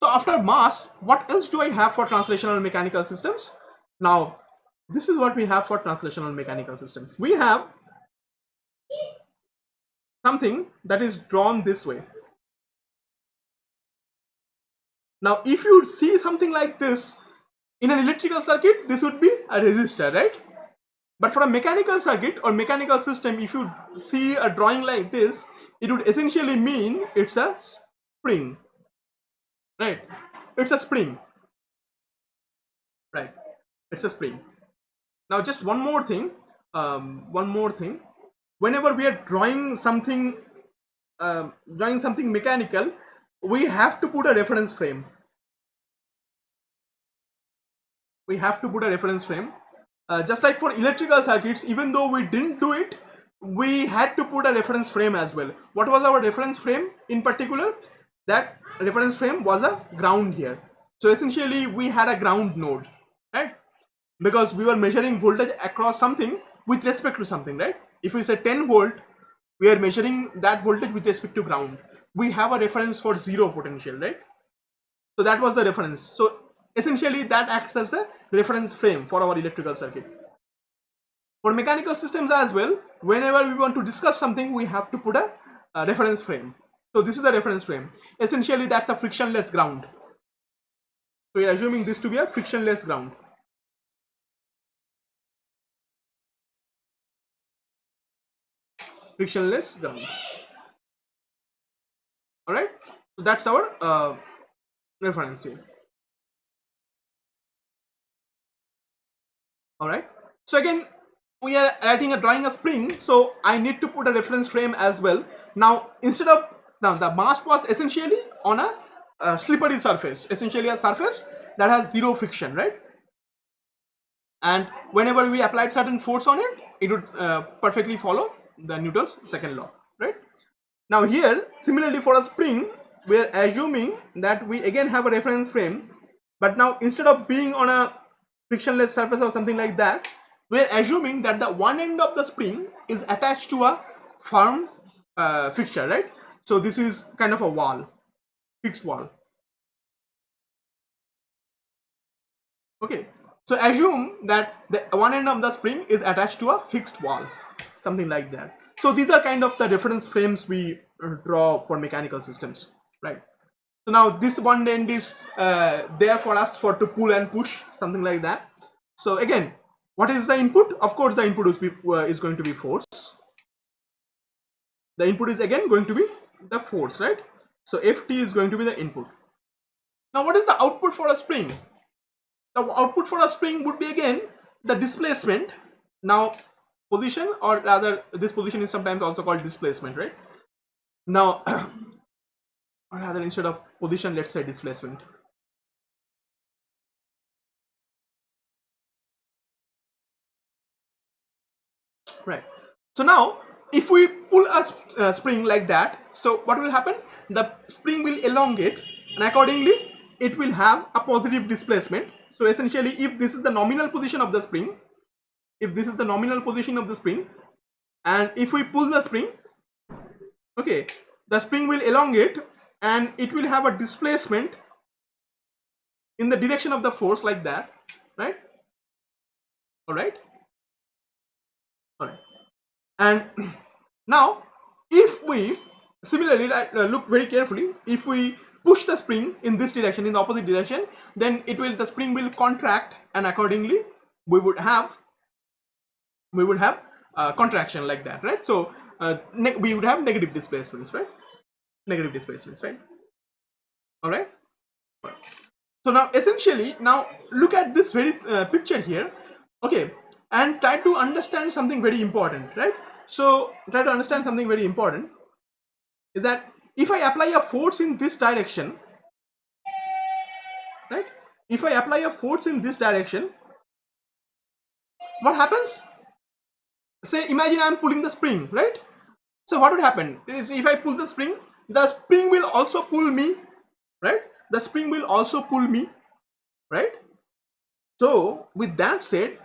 So after mass, what else do I have for translational mechanical systems? Now this is what we have for translational mechanical systems. We have something that is drawn this way. Now if you see something like this in an electrical circuit, this would be a resistor, right? But for a mechanical circuit or mechanical system, if you see a drawing like this, it would essentially mean it's a spring, right? It's a spring, right? It's a spring. Now just one more thing, whenever we are drawing something mechanical, we have to put a reference frame. We have to put a reference frame. Just like for electrical circuits, even though we didn't do it, we had to put a reference frame as well. What was our reference frame in particular? That reference frame was a ground here. So essentially we had a ground node, right? Because we were measuring voltage across something with respect to something, right? If we say 10 volt, we are measuring that voltage with respect to ground. We have a reference for zero potential, right? So that was the reference. So essentially that acts as a reference frame for our electrical circuit. For mechanical systems as well, whenever we want to discuss something, we have to put a reference frame. So this is a reference frame. Essentially that's a frictionless ground. So we are assuming this to be a frictionless ground. Frictionless ground. All right. So that's our reference here. All right. So again, we are drawing a spring, so I need to put a reference frame as well. Now instead of, now the mass was essentially on a slippery surface, essentially a surface that has zero friction, right? And whenever we applied certain force on it, it would perfectly follow the Newton's second law, right? Now here, similarly for a spring, we are assuming that we again have a reference frame, but now instead of being on a frictionless surface or something like that, we are assuming that the one end of the spring is attached to a firm fixture, right? So this is kind of a wall, fixed wall. Okay, so assume that the one end of the spring is attached to a fixed wall, something like that. So these are kind of the reference frames we draw for mechanical systems, right? So now this one end is there for us to pull and push, something like that. So again, what is the input? Of course, the input is going to be force. The input is again going to be the force, right? So Ft is going to be the input. Now what is the output for a spring? The output for a spring would be again the displacement. Now position, or rather this position is sometimes also called displacement, right? Now or rather instead of position, let's say displacement. Right. So now if we pull a spring like that, so what will happen? The spring will elongate and accordingly it will have a positive displacement. So essentially, if this is the nominal position of the spring, and if we pull the spring, okay, the spring will elongate and it will have a displacement in the direction of the force like that, right? All right. And now if we similarly look very carefully, if we push the spring in this direction, in the opposite direction, then the spring will contract, and accordingly we would have contraction like that, right? So we would have negative displacements, right? All right. So now essentially, now look at this very picture here, okay, and try to understand something very important, right? So try to understand something very important is that if I apply a force in this direction, right? If I apply a force in this direction, what happens? Say, imagine I am pulling the spring, right? So what would happen is, if I pull the spring will also pull me, right? The spring will also pull me, right? So with that said,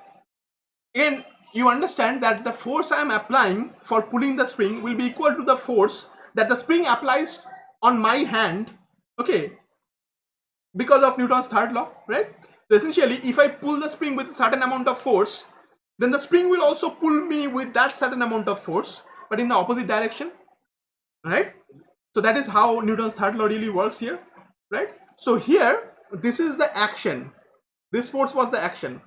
again you understand that the force I am applying for pulling the spring will be equal to the force that the spring applies on my hand, okay, because of Newton's third law, right? So essentially, if I pull the spring with a certain amount of force, then the spring will also pull me with that certain amount of force, but in the opposite direction, right? So that is how Newton's third law really works here, right? So here, this is the action. This force was the action,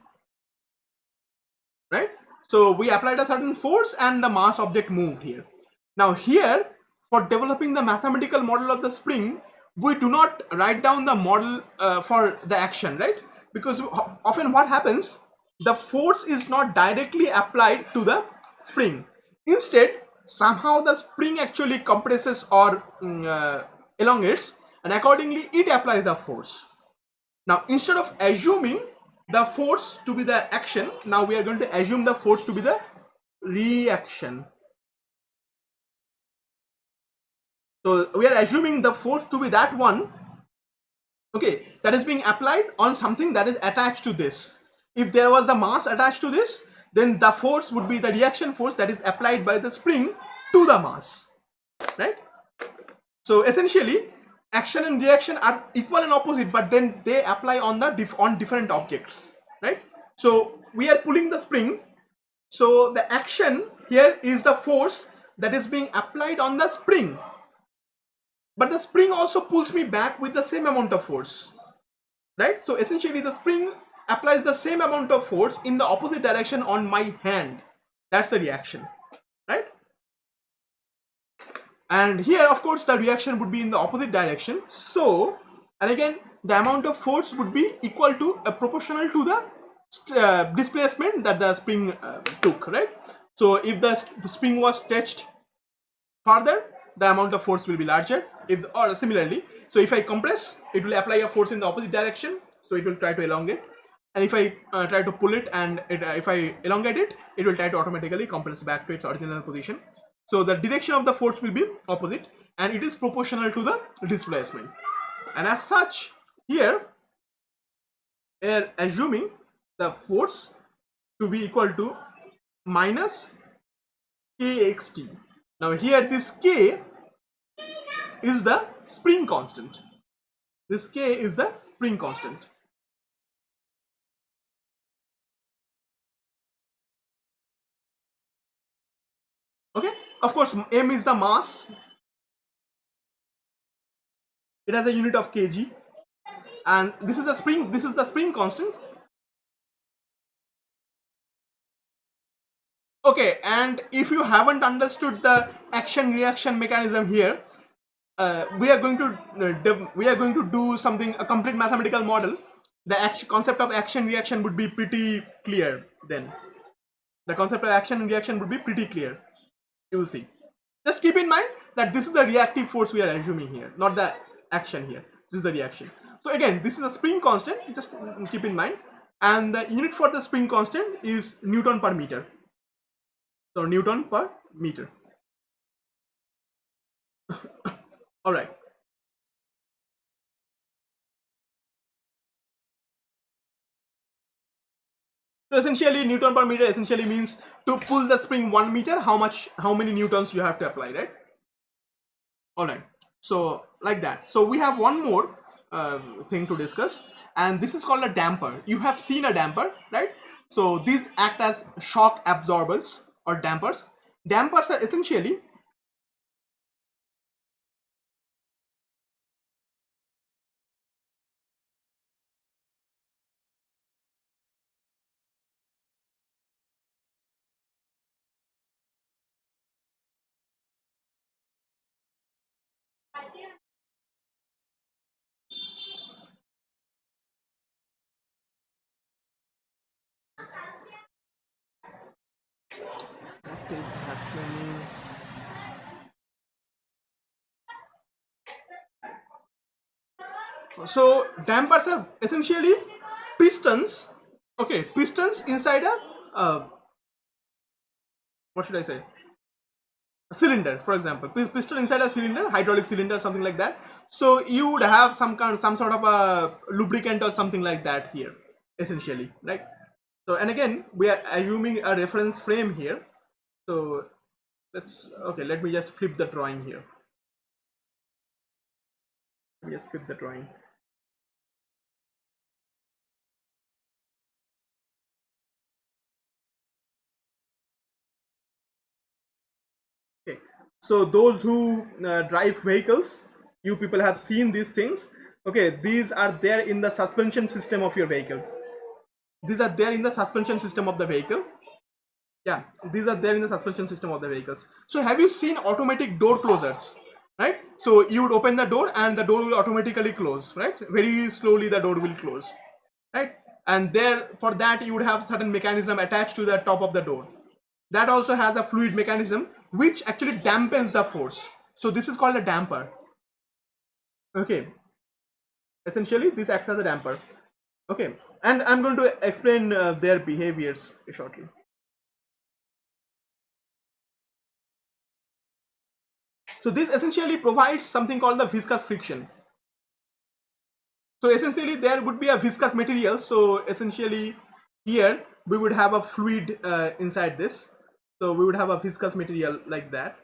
right? So we applied a certain force and the mass object moved here. Now here, for developing the mathematical model of the spring, we do not write down the model for the action, right? Because often what happens, the force is not directly applied to the spring. Instead, somehow the spring actually compresses or elongates, and accordingly it applies the force. Now instead of assuming the force to be the action, now we are going to assume the force to be the reaction. So we are assuming the force to be that one, okay, that is being applied on something that is attached to this. If there was the mass attached to this, then the force would be the reaction force that is applied by the spring to the mass, right? So essentially, action and reaction are equal and opposite, but then they apply on different objects, right? So we are pulling the spring, so the action here is the force that is being applied on the spring, but the spring also pulls me back with the same amount of force, right? So essentially the spring applies the same amount of force in the opposite direction on my hand. That's the reaction, right? And here of course the reaction would be in the opposite direction. So, and again the amount of force would be equal to proportional to the displacement that the spring took, right? So if the spring was stretched further, the amount of force will be larger. If, or similarly, so if I compress, it will apply a force in the opposite direction, so it will try to elongate. And if I try to pull it, and if I elongate it, it will try to automatically compress back to its original position. So the direction of the force will be opposite, and it is proportional to the displacement. And as such, here we are assuming the force to be equal to minus kxt. Now here this k is the spring constant. This k is the spring constant. Okay, of course m is the mass. It has a unit of kg, and this is the spring constant. Okay, and if you haven't understood the action reaction mechanism here, we are going to do something, a complete mathematical model. The concept of action reaction would be pretty clear then. The concept of action and reaction would be pretty clear. You will see. Just keep in mind that this is the reactive force we are assuming here, not the action here. This is the reaction. So again, this is a spring constant, just keep in mind. And the unit for the spring constant is Newton per meter. So Newton per meter. All right. So essentially, Newton per meter essentially means to pull the spring 1 meter, how many newtons you have to apply, right? All right. So like that. So we have one more thing to discuss, and this is called a damper. You have seen a damper, right? So these act as shock absorbers or dampers. Dampers are essentially what is happening. So dampers are essentially pistons. Okay, pistons inside a what should I say? A cylinder, for example, piston inside a cylinder, hydraulic cylinder, something like that. So you would have some sort of a lubricant or something like that here, essentially, right? So, and again, we are assuming a reference frame here. So let me just flip the drawing here. Let me just flip the drawing. Okay, so those who drive vehicles, you people have seen these things. Okay, these are there in the suspension system of your vehicle. These are there in the suspension system of the vehicle. Yeah, these are there in the suspension system of the vehicles. So have you seen automatic door closers, right? So you would open the door and the door will automatically close, right? Very slowly the door will close, right? And there, for that, you would have certain mechanism attached to the top of the door. That also has a fluid mechanism which actually dampens the force. So this is called a damper. Okay, essentially this acts as a damper. Okay, and I'm going to explain their behaviors shortly. So this essentially provides something called the viscous friction. So essentially there would be a viscous material. So essentially here we would have a fluid inside this. So we would have a viscous material like that.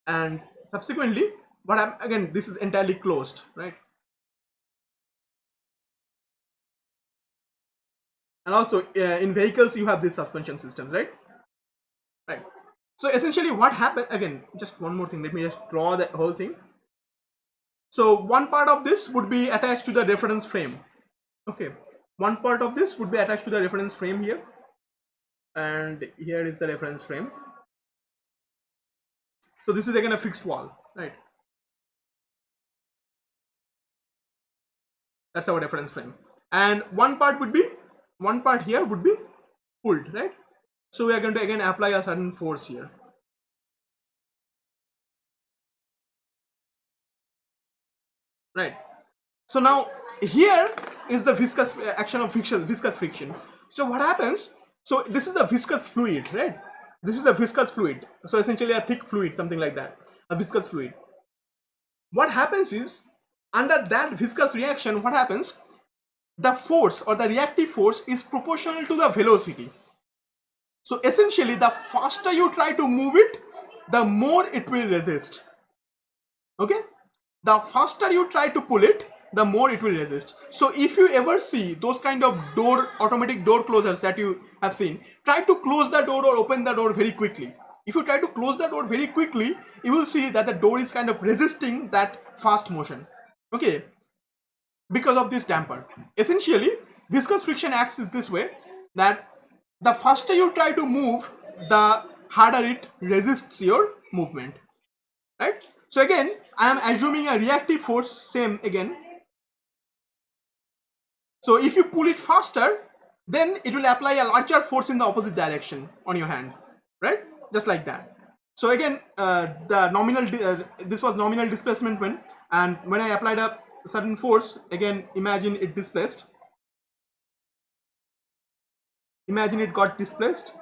And subsequently, again, this is entirely closed, right? And also in vehicles you have these suspension systems, right? Right. So essentially what happened, again, just one more thing, let me just draw that whole thing. So one part of this would be attached to the reference frame. Okay, one part of this would be attached to the reference frame here, and here is the reference frame. So this is again a fixed wall, right? That's our reference frame. And one part would be one part here would be pulled, right? So we are going to again apply a certain force here. Right. So now here is the viscous action of viscous friction. So what happens? So this is a viscous fluid, right? This is the viscous fluid. So essentially a thick fluid, something like that, a viscous fluid. What happens is, under that viscous reaction, what happens? The force or the reactive force is proportional to the velocity. So essentially, the faster you try to move it, the more it will resist. Okay? The faster you try to pull it, the more it will resist. So if you ever see those kind of automatic door closers that you have seen, try to close the door or open the door very quickly. If you try to close the door very quickly, you will see that the door is kind of resisting that fast motion. Okay, because of this damper. Essentially, viscous friction acts is this way, that the faster you try to move, the harder it resists your movement, right? So again, I am assuming a reactive force, same again. So if you pull it faster, then it will apply a larger force in the opposite direction on your hand, right? Just like that. So again, the nominal, this was nominal displacement when, and when I applied a certain force, again, imagine it displaced. Imagine it got displaced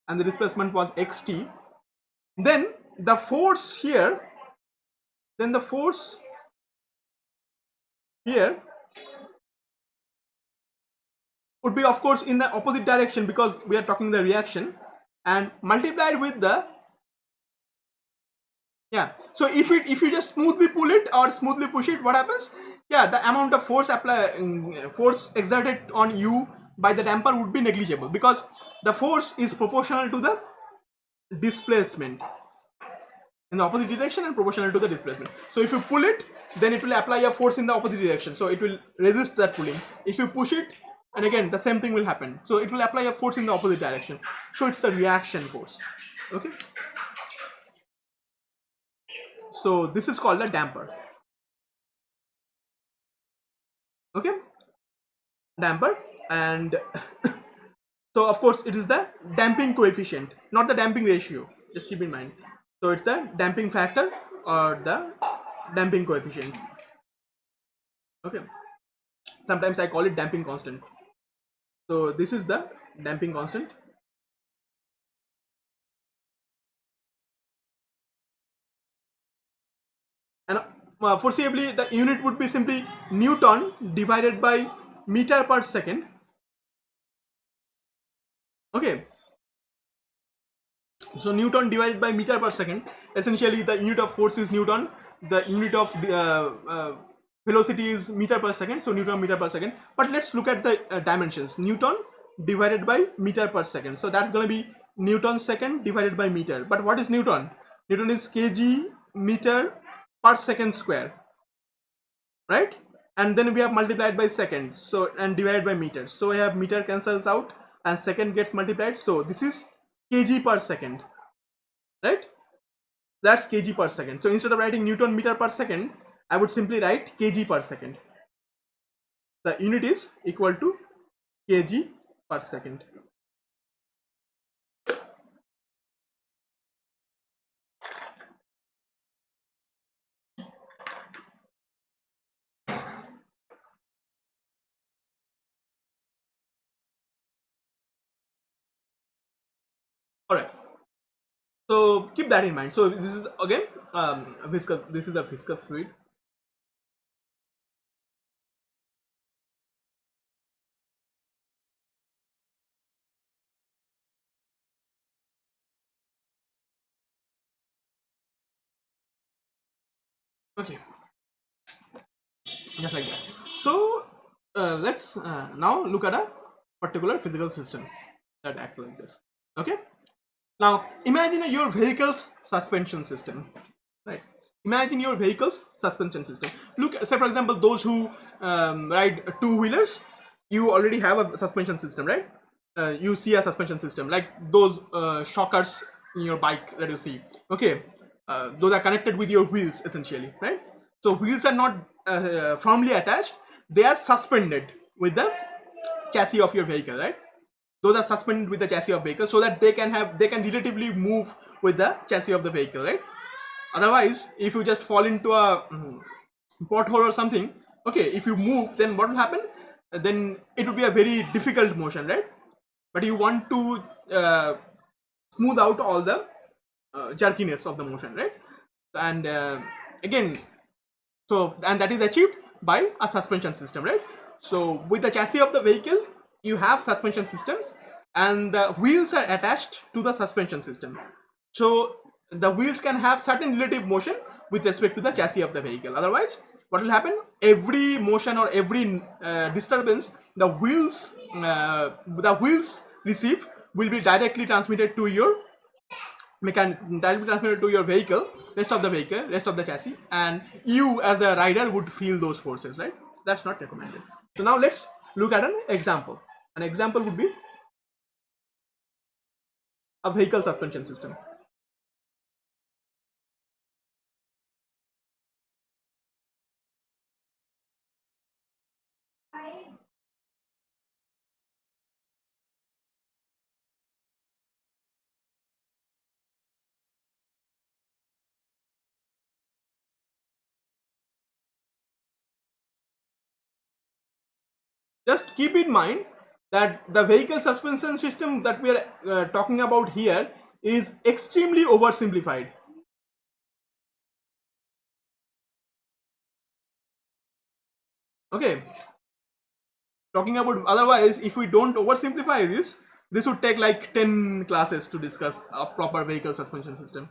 and the displacement was xt. Then the force here, then the force here would be of course in the opposite direction, because we are talking the reaction, and multiplied with the, yeah, so if you just smoothly pull it or smoothly push it, what happens? Yeah, the amount of force force exerted on you by the damper would be negligible, because the force is proportional to the displacement in the opposite direction and proportional to the displacement. So if you pull it, then it will apply a force in the opposite direction, so it will resist that pulling. If you push it, and again the same thing will happen, so it will apply a force in the opposite direction. So it's the reaction force. Okay, so this is called a damper. Okay, damper. And so of course it is the damping coefficient, not the damping ratio, just keep in mind. So it's the damping factor or the damping coefficient. Okay, sometimes I call it damping constant. So this is the damping constant. And foreseeably the unit would be simply Newton divided by meter per second. Okay, so Newton divided by meter per second. Essentially the unit of force is Newton, the unit of velocity is meter per second, so Newton meter per second. But let's look at the dimensions. Newton divided by meter per second, so that's going to be Newton second divided by meter. But what is Newton? Newton is kg meter per second square, right? And then we have multiplied by second, so, and divided by meter, so we have meter cancels out and second gets multiplied, so this is kg per second, right? That's kg per second. So instead of writing Newton meter per second, I would simply write kg per second. The unit is equal to kg per second. All right, so keep that in mind. So this is again viscous, this is a viscous fluid. Okay, just like that. So let's now look at a particular physical system that acts like this. Okay, now imagine your vehicle's suspension system, right? Imagine your vehicle's suspension system. Look, say for example, those who ride two-wheelers, you already have a suspension system, right? You see a suspension system like those shockers in your bike that you see. Okay, those are connected with your wheels essentially, right? So wheels are not firmly attached, they are suspended with the chassis of your vehicle, right? Those are suspended with the chassis of vehicle so that they can relatively move with the chassis of the vehicle, right? Otherwise, if you just fall into a pothole or something, okay, if you move, then what will happen? Then it will be a very difficult motion, right? But you want to smooth out all the jerkiness of the motion, right? And again, so, and that is achieved by a suspension system, right? So with the chassis of the vehicle, you have suspension systems and the wheels are attached to the suspension system. So the wheels can have certain relative motion with respect to the chassis of the vehicle. Otherwise, what will happen? Every motion or every disturbance the wheels receive will be directly transmitted to your directly transmitted to your vehicle, rest of the vehicle, rest of the chassis, and you as the rider would feel those forces, right? That's not recommended. So now let's look at an example. An example would be a vehicle suspension system. Just keep in mind that the vehicle suspension system that we are talking about here is extremely oversimplified. Okay, talking about, otherwise if we don't oversimplify this would take like 10 classes to discuss a proper vehicle suspension system,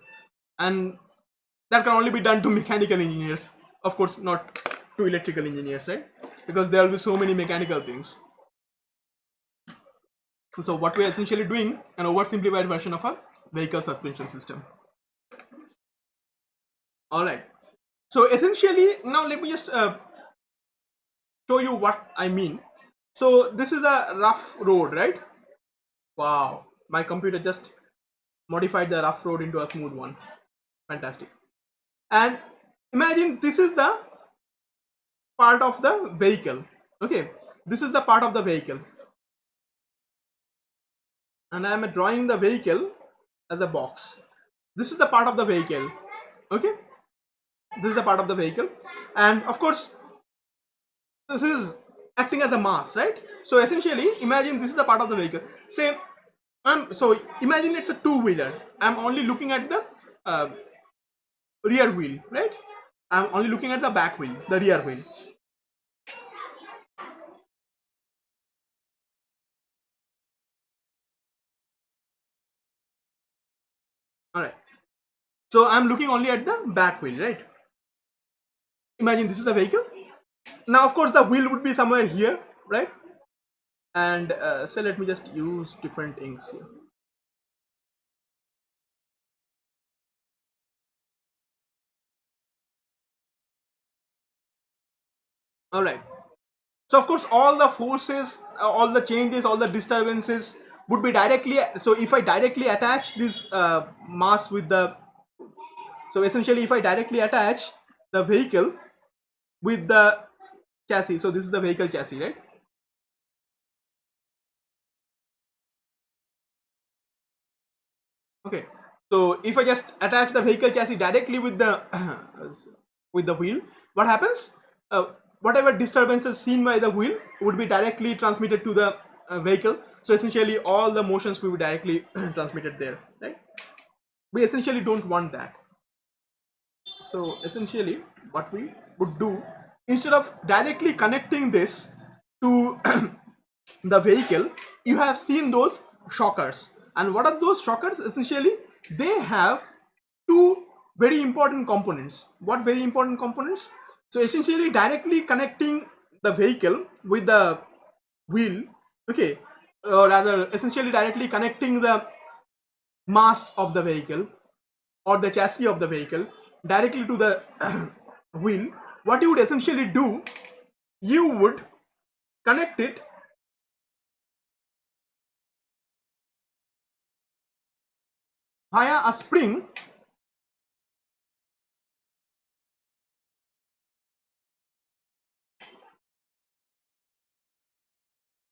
and that can only be done to mechanical engineers, of course not to electrical engineers, right? Because there will be so many mechanical things. So what we are essentially doing, an oversimplified version of a vehicle suspension system. All right, so essentially now let me just show you what I mean. So this is a rough road, right? Wow, my computer just modified the rough road into a smooth one. Fantastic. And imagine this is the part of the vehicle. Okay, this is the part of the vehicle, and I am drawing the vehicle as a box. This is the part of the vehicle. Okay, this is the part of the vehicle, and of course this is acting as a mass, right? So essentially imagine this is the part of the vehicle. Say so imagine it's a two-wheeler. I'm only looking at the rear wheel, right? I'm only looking at the back wheel, the rear wheel. All right, so I'm looking only at the back wheel, right? Imagine this is a vehicle. Now of course the wheel would be somewhere here, right? And so let me just use different things here. All right, so of course all the forces, all the changes, all the disturbances would be directly, so if I directly attach this mass with the, so essentially if I directly attach the vehicle with the chassis, so this is the vehicle chassis, right? Okay, so if I just attach the vehicle chassis directly with the with the wheel, what happens? Whatever disturbances seen by the wheel would be directly transmitted to the vehicle. So essentially all the motions will be directly transmitted there, right? We essentially don't want that. So essentially what we would do, instead of directly connecting this to the vehicle, you have seen those shockers. And what are those shockers? Essentially they have two very important components. What very important components? So essentially directly connecting the vehicle with the wheel, okay, or rather essentially directly connecting the mass of the vehicle or the chassis of the vehicle directly to the wheel. What you would essentially do, you would connect it via a spring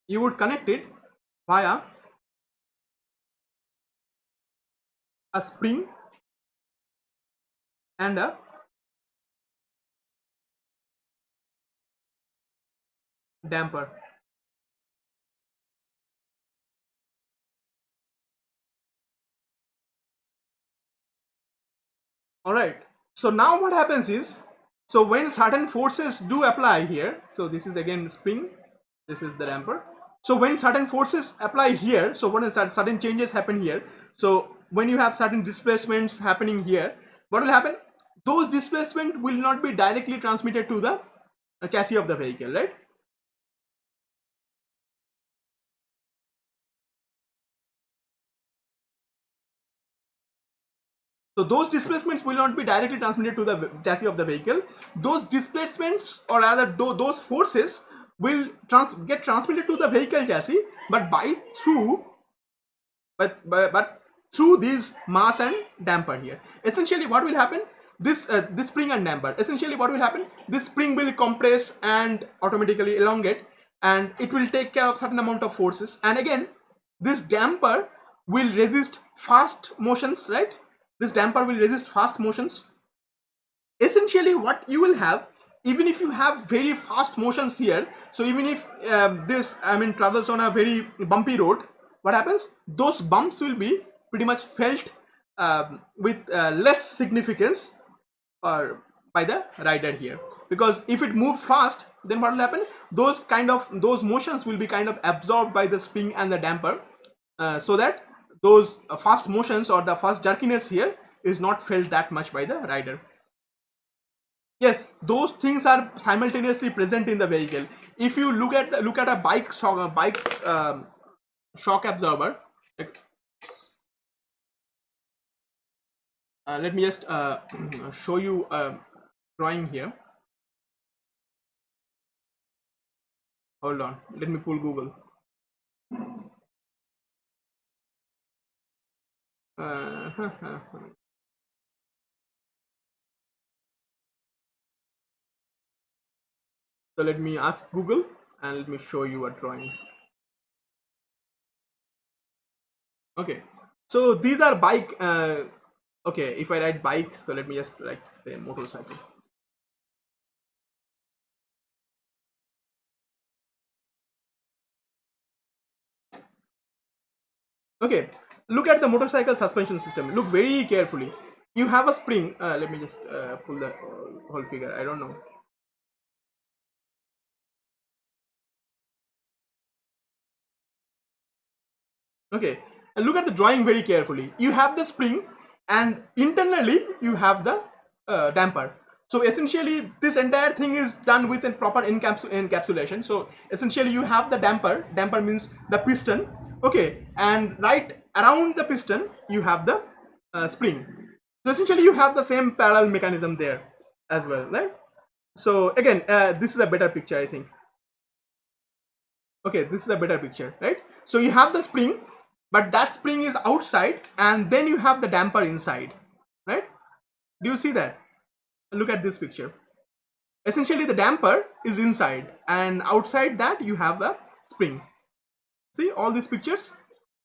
you would connect it via a spring and a damper. All right. So now what happens is, so when certain forces do apply here, so this is again spring, this is the damper. So when certain forces apply here, so when certain changes happen here, so when you have certain displacements happening here, what will happen? Those displacement will not be directly transmitted to the chassis of the vehicle, right? So those displacements will not be directly transmitted to the chassis of the vehicle. Those displacements, or rather those forces, will get transmitted to the vehicle chassis, but but through these mass and damper here. Essentially what will happen, this spring and damper, essentially what will happen, this spring will compress and automatically elongate, and it will take care of certain amount of forces, and again this damper will resist fast motions, right? This damper will resist fast motions. Essentially what you will have, even if you have very fast motions here, so even if this, I mean, travels on a very bumpy road, what happens, those bumps will be pretty much felt with less significance or by the rider here, because if it moves fast, then what will happen, those motions will be kind of absorbed by the spring and the damper, so that those fast motions or the fast jerkiness here is not felt that much by the rider. Yes, those things are simultaneously present in the vehicle. If you look at a bike shock absorber, like, let me just show you a drawing here. Hold on, let me pull Google. So let me ask Google and let me show you a drawing. Okay, so these are bike. Okay, if I write bike, so let me just like say motorcycle. Okay, look at the motorcycle suspension system. Look very carefully. You have a spring. Let me just pull the whole figure. I don't know. Okay, and look at the drawing very carefully. You have the spring, and internally you have the damper. So essentially, this entire thing is done with a proper encapsulation. So essentially, you have the damper. Damper means the piston. Okay, and right around the piston, you have the spring. So essentially, you have the same parallel mechanism there as well, right? So again, this is a better picture, I think. Okay, this is a better picture, right? So you have the spring, but that spring is outside, and then you have the damper inside, right? Do you see that? Look at this picture. Essentially the damper is inside, and outside that you have a spring. See, all these pictures,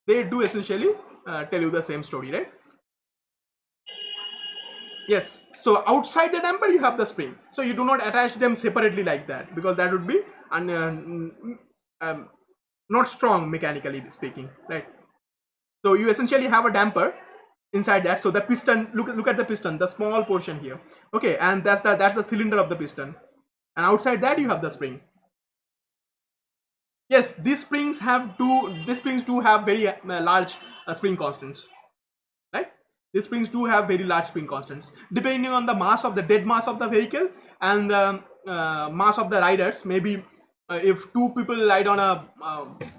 they do essentially tell you the same story, right? Yes, so outside the damper you have the spring, so you do not attach them separately like that, because that would be not strong mechanically speaking, right? So you essentially have a damper inside that. So the piston, look at the piston, the small portion here. Okay, and that's the cylinder of the piston, and outside that you have the spring. Yes, these springs do have very large spring constants, right? These springs do have very large spring constants, depending on the mass of the dead mass of the vehicle and the mass of the riders. Maybe if two people ride on a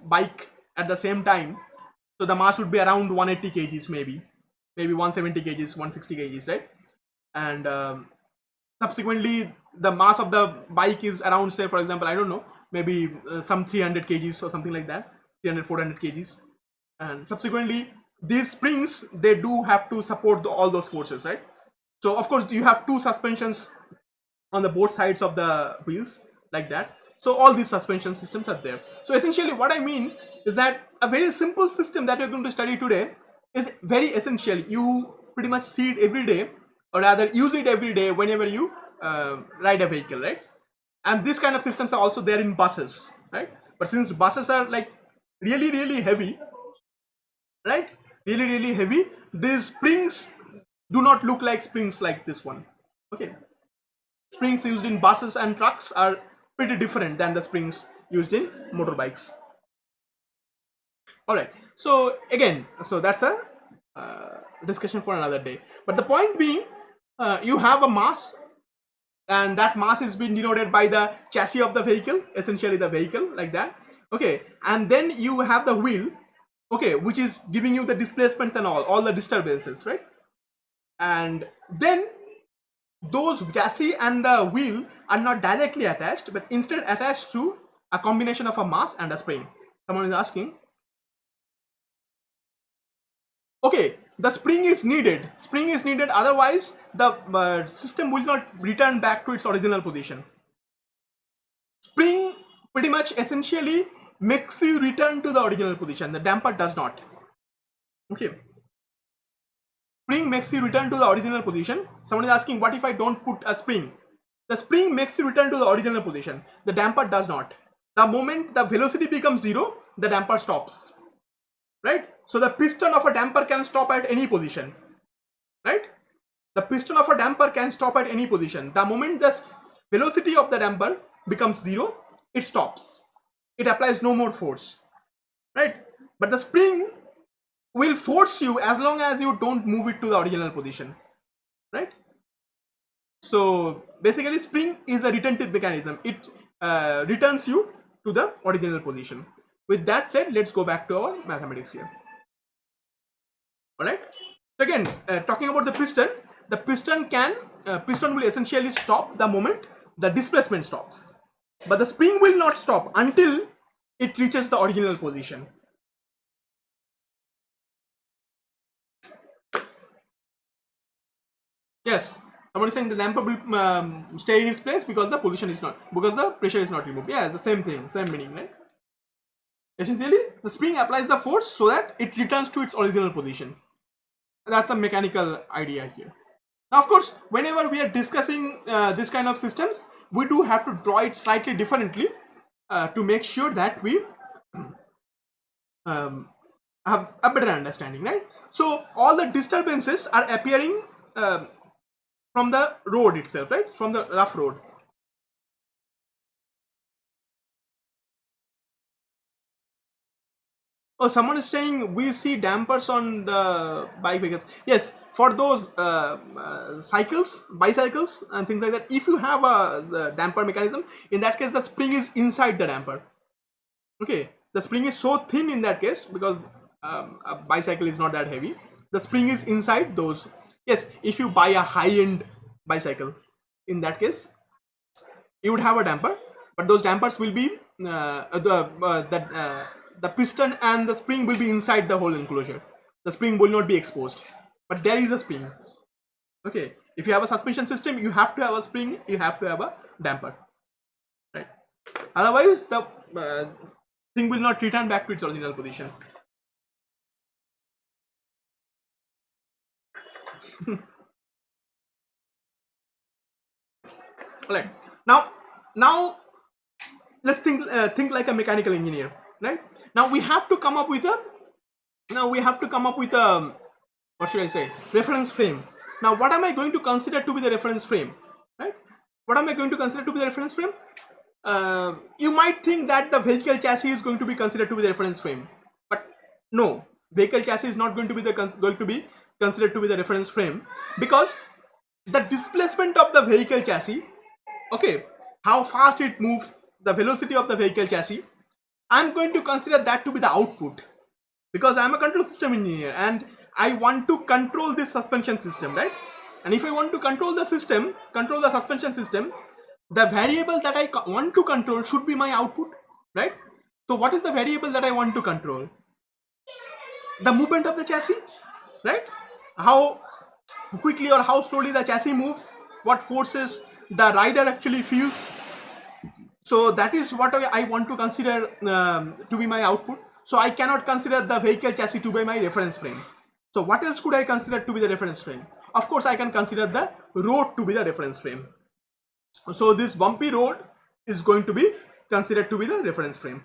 bike at the same time, so the mass would be around 180 kgs, maybe 170 kgs, 160 kgs, right? And subsequently the mass of the bike is around, say for example, I don't know, maybe some 300 kgs or something like that, 300 400 kgs. And subsequently these springs, they do have to support all those forces, right? So of course you have two suspensions on the both sides of the wheels like that. So all these suspension systems are there. So essentially what I mean is that a very simple system that we're going to study today is very essential. You pretty much see it every day, or rather use it every day whenever you ride a vehicle, right? And this kind of systems are also there in buses, right? But since buses are like really heavy, right, really heavy, these springs do not look like springs like this one. Okay, springs used in buses and trucks are pretty different than the springs used in motorbikes. All right, so again, so that's a discussion for another day, but the point being, you have a mass, and that mass is being denoted by the chassis of the vehicle, essentially the vehicle, like that. Okay, and then you have the wheel, okay, which is giving you the displacements and all the disturbances, right? And then those chassis and the wheel are not directly attached, but instead attached to a combination of a mass and a spring. Someone is asking, okay, the spring is needed, otherwise the system will not return back to its original position. Spring pretty much essentially makes you return to the original position, the damper does not. Okay, spring makes you return to the original position. Someone is asking, what if I don't put a spring? The spring makes you return to the original position, the damper does not. The moment the velocity becomes zero, the damper stops, right? So the piston of a damper can stop at any position, right? The piston of a damper can stop at any position. The moment the velocity of the damper becomes zero, it stops. It applies no more force, right? But the spring will force you as long as you don't move it to the original position, right? So basically spring is a retentive mechanism. It returns you to the original position. With that said, let's go back to our mathematics here. All right, so again, talking about the piston will essentially stop the moment the displacement stops, but the spring will not stop until it reaches the original position. Yes, someone is saying the damper will stay in its place because the pressure is not removed. Yeah, it's the same thing, same meaning, right? Essentially, the spring applies the force so that it returns to its original position. That's a mechanical idea here. Now, of course, whenever we are discussing this kind of systems, we do have to draw it slightly differently to make sure that we have a better understanding, right? So all the disturbances are appearing from the road itself, right? From the rough road. Oh, someone is saying we see dampers on the bike vehicles. Yes, for those cycles, bicycles and things like that, if you have a damper mechanism, in that case the spring is inside the damper. Okay, the spring is so thin in that case because a bicycle is not that heavy. The spring is inside those. Yes, if you buy a high-end bicycle, in that case you would have a damper, but those dampers will be the piston and the spring will be inside the whole enclosure. The spring will not be exposed, but there is a spring. Okay, if you have a suspension system, you have to have a spring, you have to have a damper, right? Otherwise the thing will not return back to its original position. All right, now let's think like a mechanical engineer, right? Now we have to come up with a what should I say, reference frame. Now what am I going to consider to be the reference frame, right? What am I going to consider to be the reference frame? You might think that the vehicle chassis is going to be considered to be the reference frame, but no, vehicle chassis is not going to be considered to be the reference frame, because the displacement of the vehicle chassis, okay, how fast it moves, the velocity of the vehicle chassis, I'm going to consider that to be the output, because I'm a control system engineer and I want to control this suspension system, right? And if I want to control the suspension system, the variable that I want to control should be my output, right? So what is the variable that I want to control? The movement of the chassis, right? How quickly or how slowly the chassis moves, what forces the rider actually feels. So that is what I want to consider to be my output. So I cannot consider the vehicle chassis to be my reference frame. So what else could I consider to be the reference frame? Of course, I can consider the road to be the reference frame. So this bumpy road is going to be considered to be the reference frame.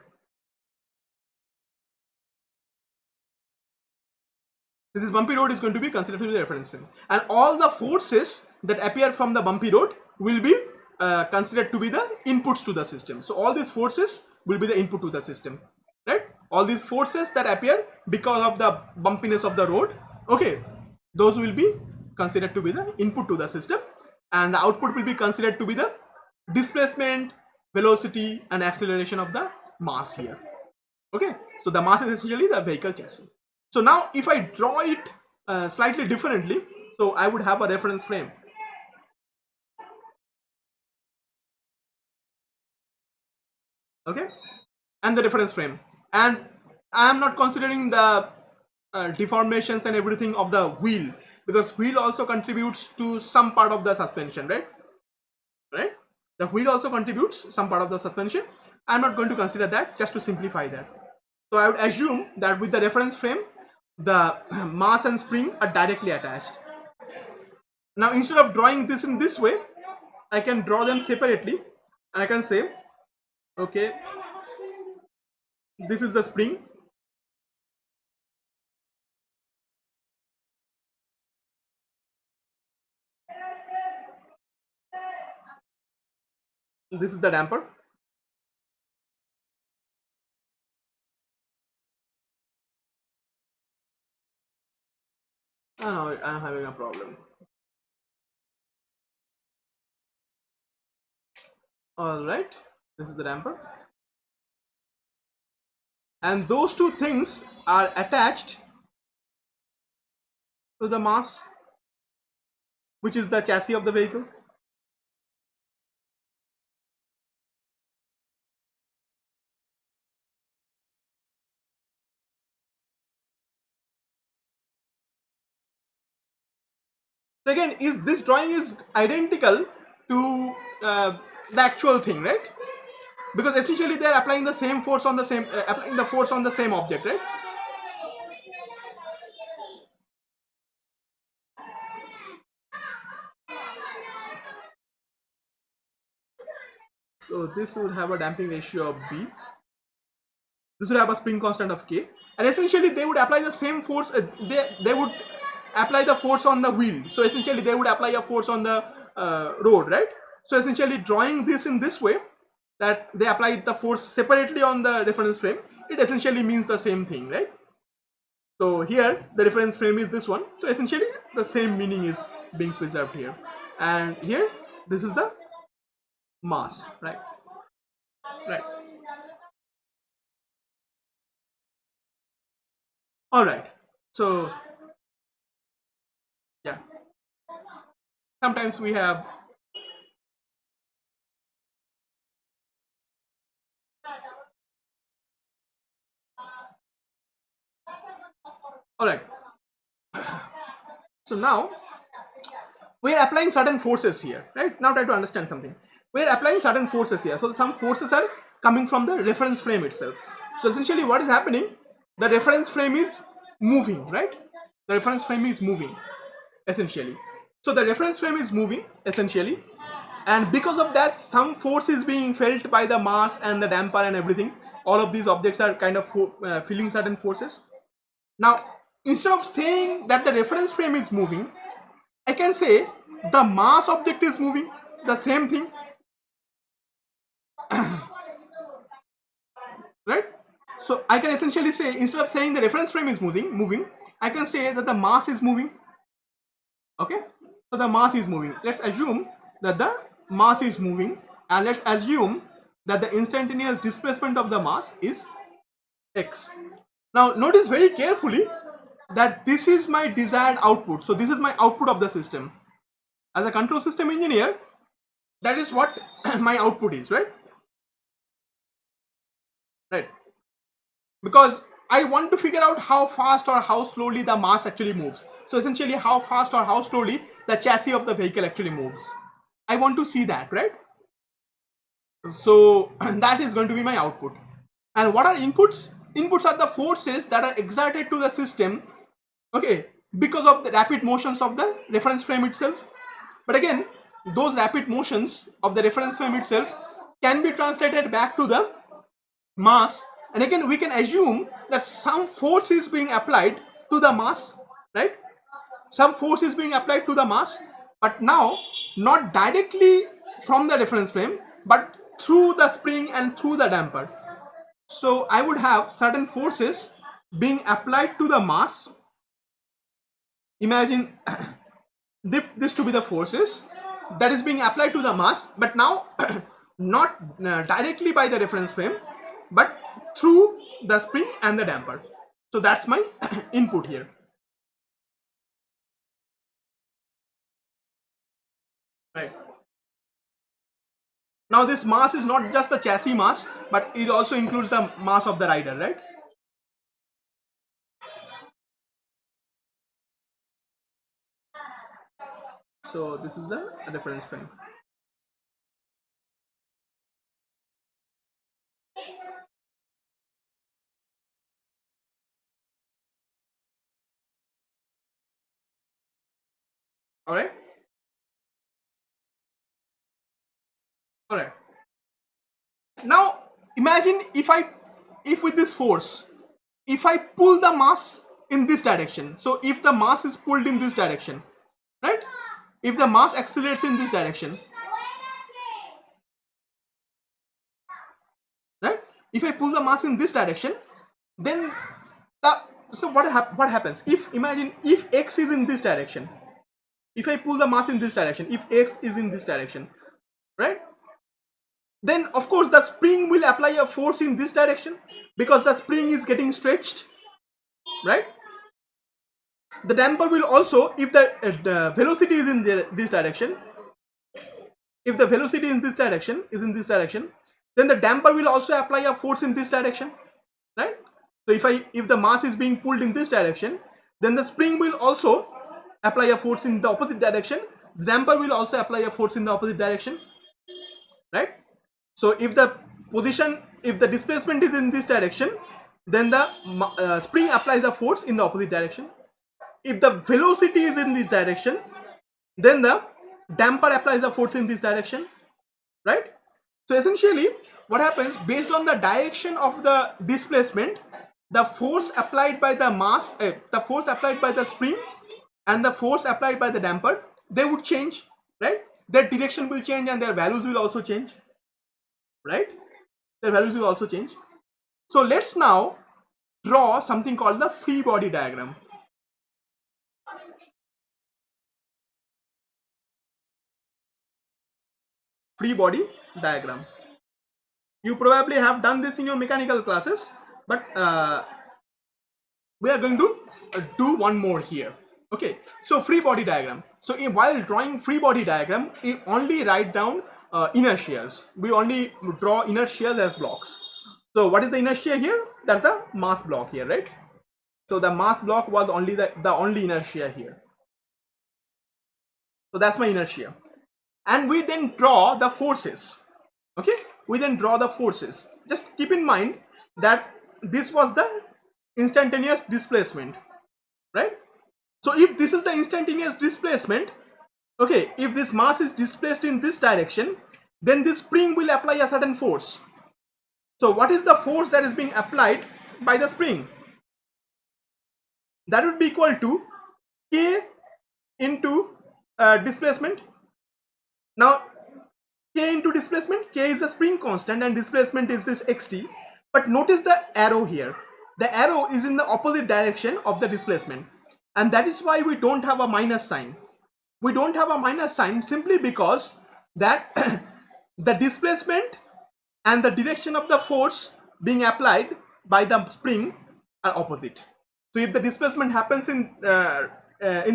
This bumpy road is going to be considered to be the reference frame, and all the forces that appear from the bumpy road will be considered to be the inputs to the system. So all these forces will be the input to the system, right? All these forces that appear because of the bumpiness of the road, okay, those will be considered to be the input to the system, and the output will be considered to be the displacement, velocity, and acceleration of the mass here. Okay, so the mass is essentially the vehicle chassis. So now if I draw it slightly differently, so I would have a reference frame. Okay, and the reference frame, and I am not considering the deformations and everything of the wheel, because wheel also contributes to some part of the suspension, right? The wheel also contributes some part of the suspension. I'm not going to consider that, just to simplify that. So I would assume that with the reference frame, the mass and spring are directly attached. Now instead of drawing this in this way, I can draw them separately, and I can say, okay, this is the spring, this is the damper, oh, I'm having a problem. All right, this is the damper, and those two things are attached to the mass, which is the chassis of the vehicle. So again, is this drawing is identical to the actual thing, right? Because essentially they are applying the same force on the same applying the force on the same object, right? So this would have a damping ratio of B. This would have a spring constant of K, and essentially they would apply the same force. They would apply the force on the wheel. So essentially they would apply a force on the road, right? So essentially drawing this in this way, that they apply the force separately on the reference frame, it essentially means the same thing, right? So here the reference frame is this one. So essentially the same meaning is being preserved here, and here this is the mass, right? Right. All right. So yeah, sometimes we have. All right. So now we are applying certain forces here, right? Now try to understand something. We are applying certain forces here. So some forces are coming from the reference frame itself. So essentially what is happening, the reference frame is moving, right? The reference frame is moving essentially. So the reference frame is moving essentially, and because of that some force is being felt by the mass and the damper and everything. All of these objects are kind of feeling certain forces. Now instead of saying that the reference frame is moving, I can say the mass object is moving, the same thing, right? So I can essentially say, instead of saying the reference frame is moving, I can say that the mass is moving. Okay, so the mass is moving. Let's assume that the mass is moving, and let's assume that the instantaneous displacement of the mass is x. Now notice very carefully that this is my desired output. So this is my output of the system. As a control system engineer, that is what my output is, right? Right. Because I want to figure out how fast or how slowly the mass actually moves. So essentially how fast or how slowly the chassis of the vehicle actually moves. I want to see that, right? So that is going to be my output. And what are inputs? Inputs are the forces that are exerted to the system, okay, because of the rapid motions of the reference frame itself. But again, those rapid motions of the reference frame itself can be translated back to the mass, and again we can assume that some force is being applied to the mass, right? Some force is being applied to the mass, but now not directly from the reference frame, but through the spring and through the damper. So I would have certain forces being applied to the mass. Imagine this to be the forces that is being applied to the mass, but now not directly by the reference frame, but through the spring and the damper. So that's my input here. Right. Now this mass is not just the chassis mass, but it also includes the mass of the rider, right? So this is the reference frame. All right. All right. Now imagine if with this force, if I pull the mass in this direction. So if the mass is pulled in this direction, right? If the mass accelerates in this direction, right? If I pull the mass in this direction, then the so what happens? If imagine if x is in this direction, if I pull the mass in this direction, if x is in this direction, right? Then of course the spring will apply a force in this direction because the spring is getting stretched, right? The damper will also, if the velocity is in this direction, if the velocity in this direction is in this direction, then the damper will also apply a force in this direction, right? So if the mass is being pulled in this direction, then the spring will also apply a force in the opposite direction. The damper will also apply a force in the opposite direction, right? So if the displacement is in this direction, then the spring applies a force in the opposite direction. If the velocity is in this direction, then the damper applies a force in this direction, right? So essentially what happens, based on the direction of the displacement, the force applied by the mass, the force applied by the spring and the force applied by the damper, they would change, right? Their direction will change and their values will also change, right? Their values will also change. So let's now draw something called the free body diagram. Free body diagram. You probably have done this in your mechanical classes, but we are going to do one more here. Okay, so free body diagram. So while drawing free body diagram, we only write down inertias. We only draw inertias as blocks. So what is the inertia here? That's the mass block here, right? So the mass block was only the only inertia here. So that's my inertia. And we then draw the forces. Okay, we then draw the forces. Just keep in mind that this was the instantaneous displacement, right? So if this is the instantaneous displacement, okay, if this mass is displaced in this direction, then this spring will apply a certain force. So what is the force that is being applied by the spring? That would be equal to K into displacement. Now K into displacement, K is the spring constant and displacement is this xt. But notice the arrow here. The arrow is in the opposite direction of the displacement, and that is why we don't have a minus sign. We don't have a minus sign simply because that the displacement and the direction of the force being applied by the spring are opposite. So if the displacement happens in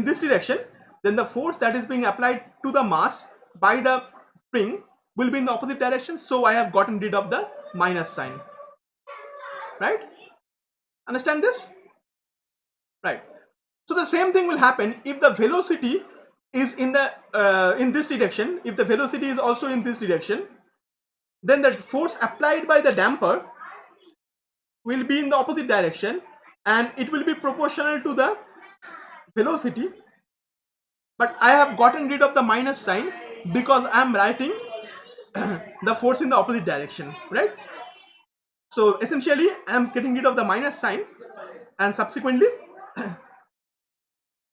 this direction, then the force that is being applied to the mass by the spring will be in the opposite direction. So I have gotten rid of the minus sign, right? Understand this? Right. So the same thing will happen if the velocity is in this direction. If the velocity is also in this direction, then the force applied by the damper will be in the opposite direction, and it will be proportional to the velocity. But I have gotten rid of the minus sign because I am writing the force in the opposite direction, right? So essentially I am getting rid of the minus sign, and subsequently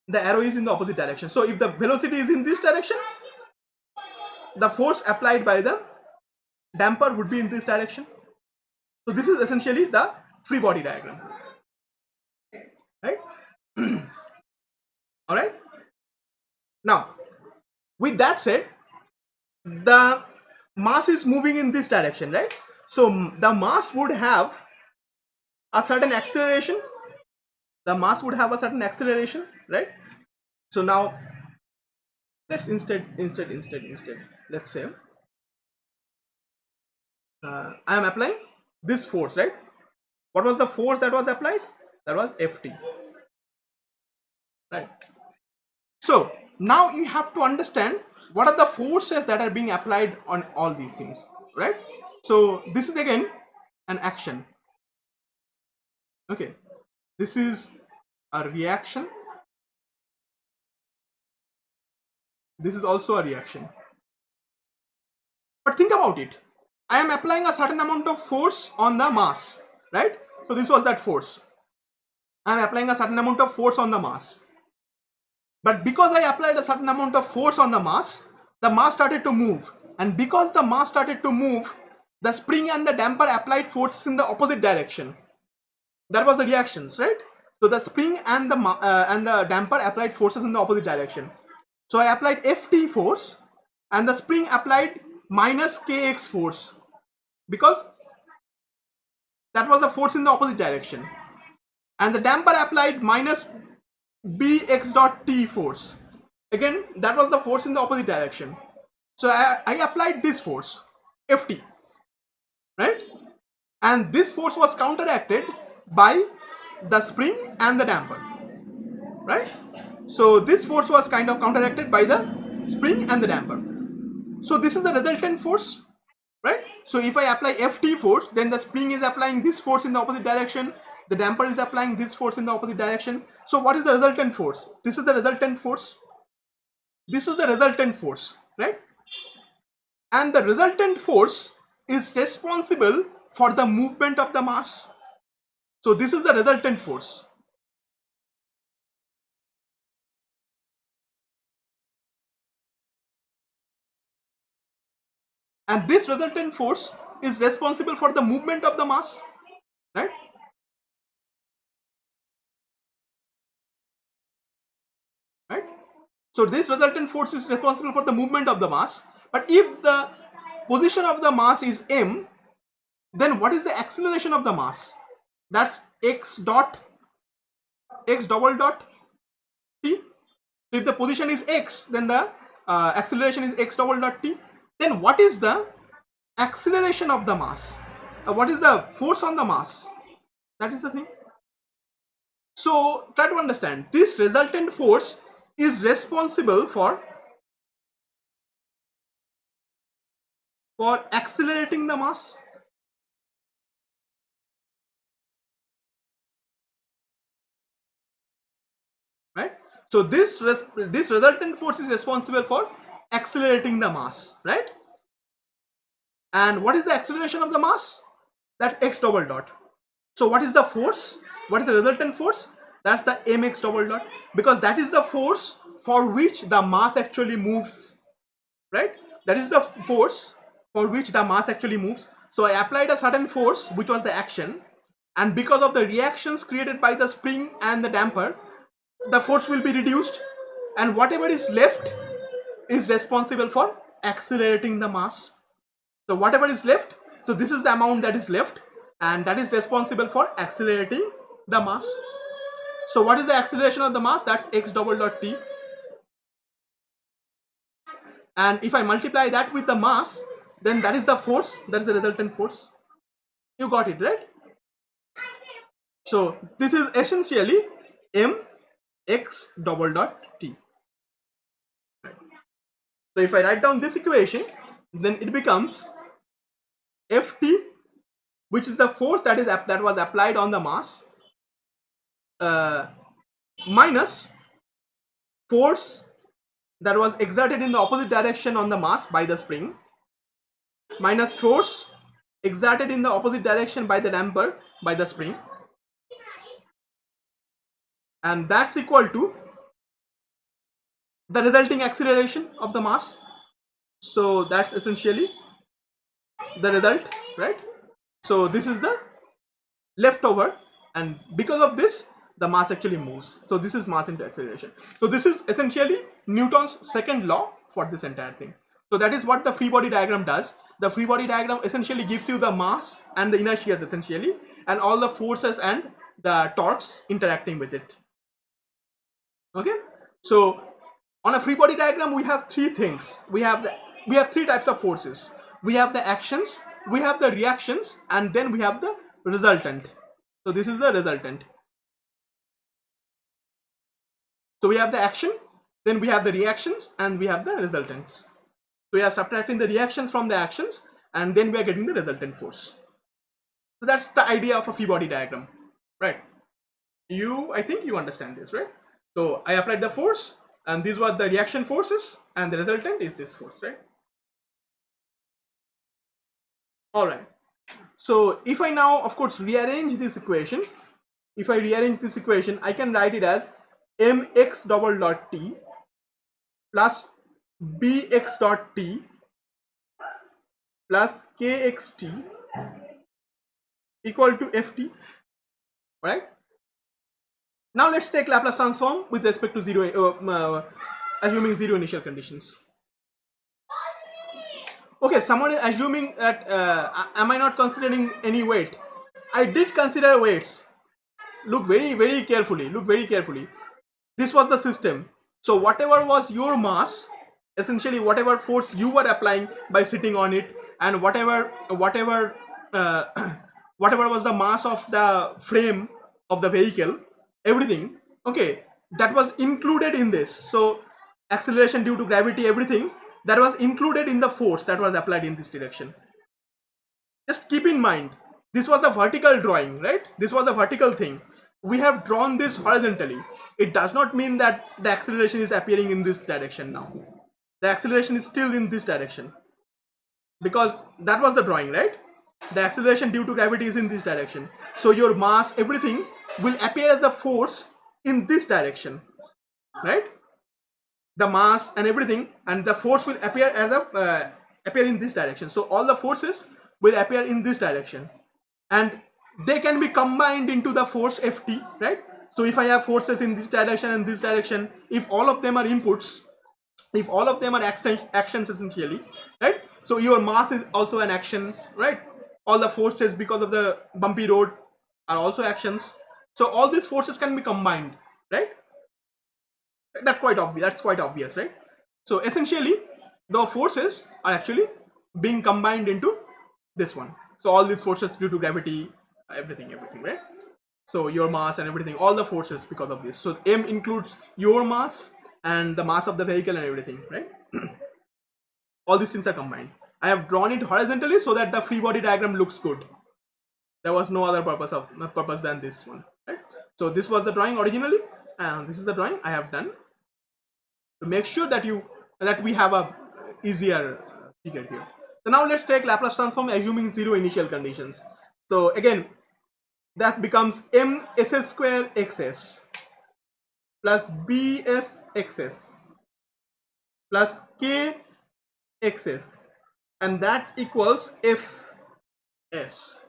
the arrow is in the opposite direction. So if the velocity is in this direction, the force applied by the damper would be in this direction. So this is essentially the free body diagram, right? All right. Now, with that said, the mass is moving in this direction, right? So the mass would have a certain acceleration. The mass would have a certain acceleration, right? So now let's instead let's say I am applying this force, right? What was the force that was applied? That was Ft, right? So now you have to understand what are the forces that are being applied on all these things, right? So this is again an action. Okay, this is a reaction. This is also a reaction. But think about it. I am applying a certain amount of force on the mass, right? So this was that force. I am applying a certain amount of force on the mass. But because I applied a certain amount of force on the mass started to move. And because the mass started to move, the spring and the damper applied forces in the opposite direction. That was the reactions, right? So the spring and the damper applied forces in the opposite direction. So I applied Ft force, and the spring applied minus Kx force, because that was the force in the opposite direction. And the damper applied minus Bx dot T force. Again, that was the force in the opposite direction. So I applied this force, Ft, right? And this force was counteracted by the spring and the damper, right? So this force was kind of counteracted by the spring and the damper. So this is the resultant force, right? So if I apply Ft force, then the spring is applying this force in the opposite direction, the damper is applying this force in the opposite direction. So what is the resultant force? This is the resultant force. This is the resultant force, right? And the resultant force is responsible for the movement of the mass. So this is the resultant force. And this resultant force is responsible for the movement of the mass, right? Right? So this resultant force is responsible for the movement of the mass. But if the position of the mass is m, then what is the acceleration of the mass? That's x double dot t. So if the position is x, then the acceleration is x double dot t. Then what is the acceleration of the mass? What is the force on the mass? That is the thing. So try to understand, this resultant force is responsible for accelerating the mass. Right? So this resultant force is responsible for accelerating the mass, right? And what is the acceleration of the mass? That's x double dot. So what is the force? What is the resultant force? That's the mx double dot, because that is the force for which the mass actually moves, right? That is the force for which the mass actually moves. So I applied a certain force, which was the action, and because of the reactions created by the spring and the damper, the force will be reduced, and whatever is left is responsible for accelerating the mass. So whatever is left, so this is the amount that is left, and that is responsible for accelerating the mass. So what is the acceleration of the mass? That's x double dot t. And if I multiply that with the mass, then that is the force, that is the resultant force. You got it, right? So this is essentially m x double dot t. So if I write down this equation, then it becomes Ft, which is the force that was applied on the mass, minus force that was exerted in the opposite direction on the mass by the spring, minus force exerted in the opposite direction by the damper by the spring, and that's equal to the resulting acceleration of the mass. So that's essentially the result, right? So this is the leftover, and because of this the mass actually moves. So this is mass into acceleration. So this is essentially Newton's second law for this entire thing. So that is what the free body diagram does. The free body diagram essentially gives you the mass and the inertia essentially, and all the forces and the torques interacting with it. Okay, so on a free body diagram we have three things. We have three types of forces. We have the actions, we have the reactions, and then we have the resultant. So this is the resultant. So we have the action, then we have the reactions, and we have the resultants. So we are subtracting the reactions from the actions, and then we are getting the resultant force. So that's the idea of a free body diagram, right? I think you understand this, right? So I applied the force, and these were the reaction forces, and the resultant is this force, right? All right. So if I now, of course, rearrange this equation, I can write it as mx double dot t plus bx dot t plus kxt equal to ft, right? Now let's take Laplace transform with respect to zero, assuming zero initial conditions. Okay, someone is assuming that am I not considering any weight? I did consider weights. Look very carefully. This was the system. So whatever was your mass, essentially whatever force you were applying by sitting on it, and whatever whatever was the mass of the frame of the vehicle, everything, okay, that was included in this. So acceleration due to gravity, everything that was included in the force that was applied in this direction. Just keep in mind, this was a vertical drawing, right? This was a vertical thing. We have drawn this horizontally. It does not mean that the acceleration is appearing in this direction now. The acceleration is still in this direction, because that was the drawing, right? The acceleration due to gravity is in this direction. So your mass, everything will appear as a force in this direction, right? The mass and everything, and the force will appear as a appear in this direction. So all the forces will appear in this direction, and they can be combined into the force Ft, right? So if I have forces in this direction and this direction, if all of them are inputs, if all of them are actions essentially, right? So your mass is also an action, right? All the forces because of the bumpy road are also actions. So all these forces can be combined, right? That's quite obvious, right? So essentially the forces are actually being combined into this one. So all these forces due to gravity, everything, right? So your mass and everything, all the forces because of this. So m includes your mass and the mass of the vehicle and everything, right? All these things are combined. I have drawn it horizontally so that the free body diagram looks good. There was no other purpose than this one, right? So this was the drawing originally, and this is the drawing I have done to make sure that we have a easier figure here. So now let's take Laplace transform assuming zero initial conditions. So again, that becomes ms square xs plus bs xs plus k xs, and that equals fs,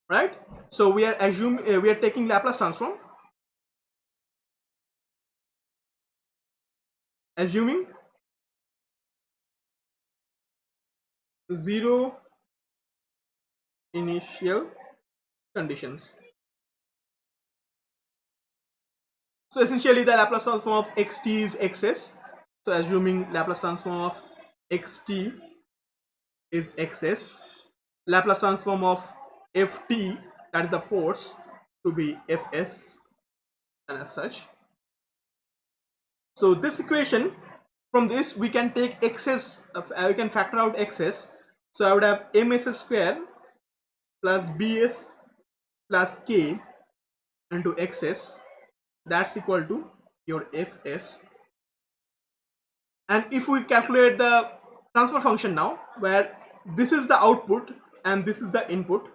right? So we are taking Laplace transform assuming zero initial conditions. So essentially the Laplace transform of xt is xs. So assuming Laplace transform of xt is xs, Laplace transform of ft, that is the force, to be fs, and as such. So this equation, from this we can take xs, we can factor out xs. So I would have ms square plus bs plus k into xs, that's equal to your fs. And if we calculate the transfer function now, where this is the output and this is the input,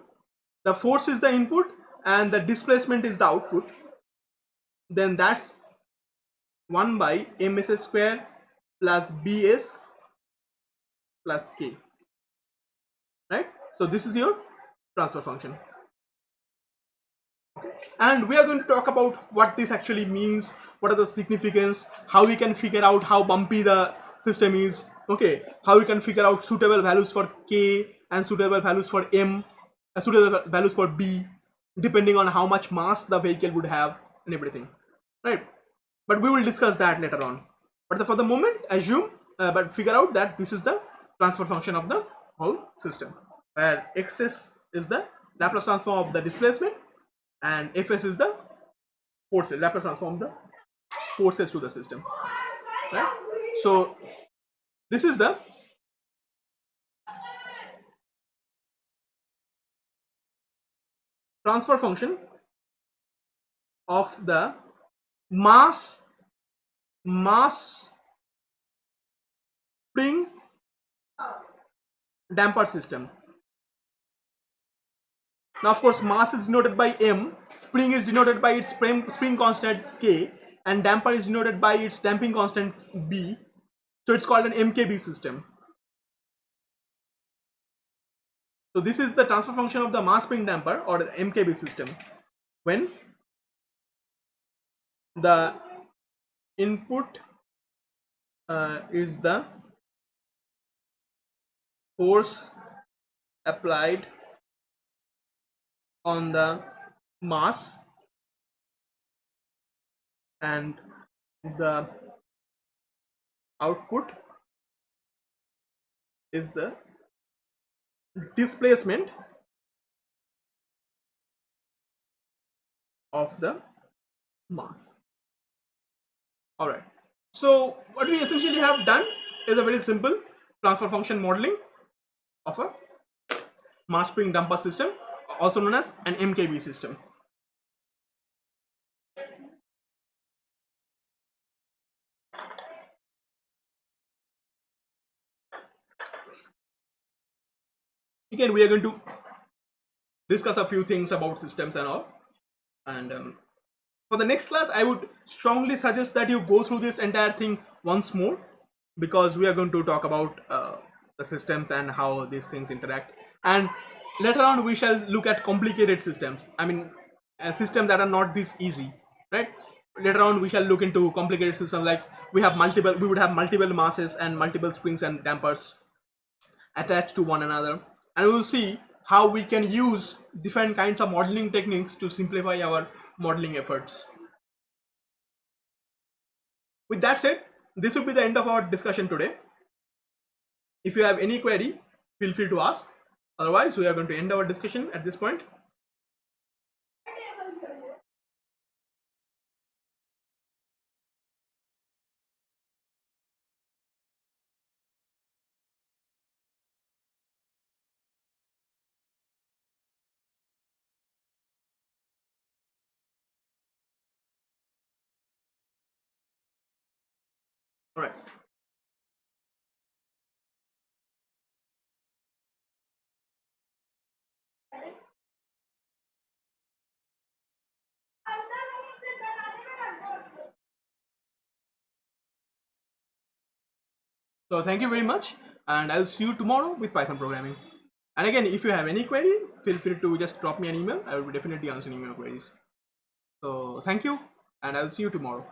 the force is the input and the displacement is the output, then that's 1 by ms square plus bs plus k, right? So this is your transfer function. And we are going to talk about what this actually means, what are the significance, how we can figure out how bumpy the system is, okay, how we can figure out suitable values for k and suitable values for m, suitable values for b, depending on how much mass the vehicle would have and everything, right? But we will discuss that later on. But for the moment, assume, but figure out that this is the transfer function of the whole system, where xs is the Laplace transform of the displacement and fs is the forces, Laplace transform of the forces to the system, right? So this is the transfer function of the mass spring damper system. Now, of course, mass is denoted by m, spring is denoted by its spring constant k, and damper is denoted by its damping constant b. So it's called an MKB system. So this is the transfer function of the mass spring damper or the MKB system, when the input is the force applied on the mass and the output is the displacement of the mass. All right. So what we essentially have done is a very simple transfer function modeling of a mass spring damper system, also known as an MKB system. Again, we are going to discuss a few things about systems and all. And for the next class, I would strongly suggest that you go through this entire thing once more, because we are going to talk about the systems and how these things interact. And later on, we shall look at complicated systems. I mean, systems that are not this easy, right? Later on, we shall look into complicated systems like we would have multiple masses and multiple springs and dampers attached to one another, and we will see how we can use different kinds of modeling techniques to simplify our modeling efforts. With that said, this will be the end of our discussion today. If you have any query, feel free to ask. Otherwise, we are going to end our discussion at this point. All right. So thank you very much, and I'll see you tomorrow with Python programming. And again, if you have any query, feel free to just drop me an email. I will be definitely answering your queries. So thank you, and I'll see you tomorrow.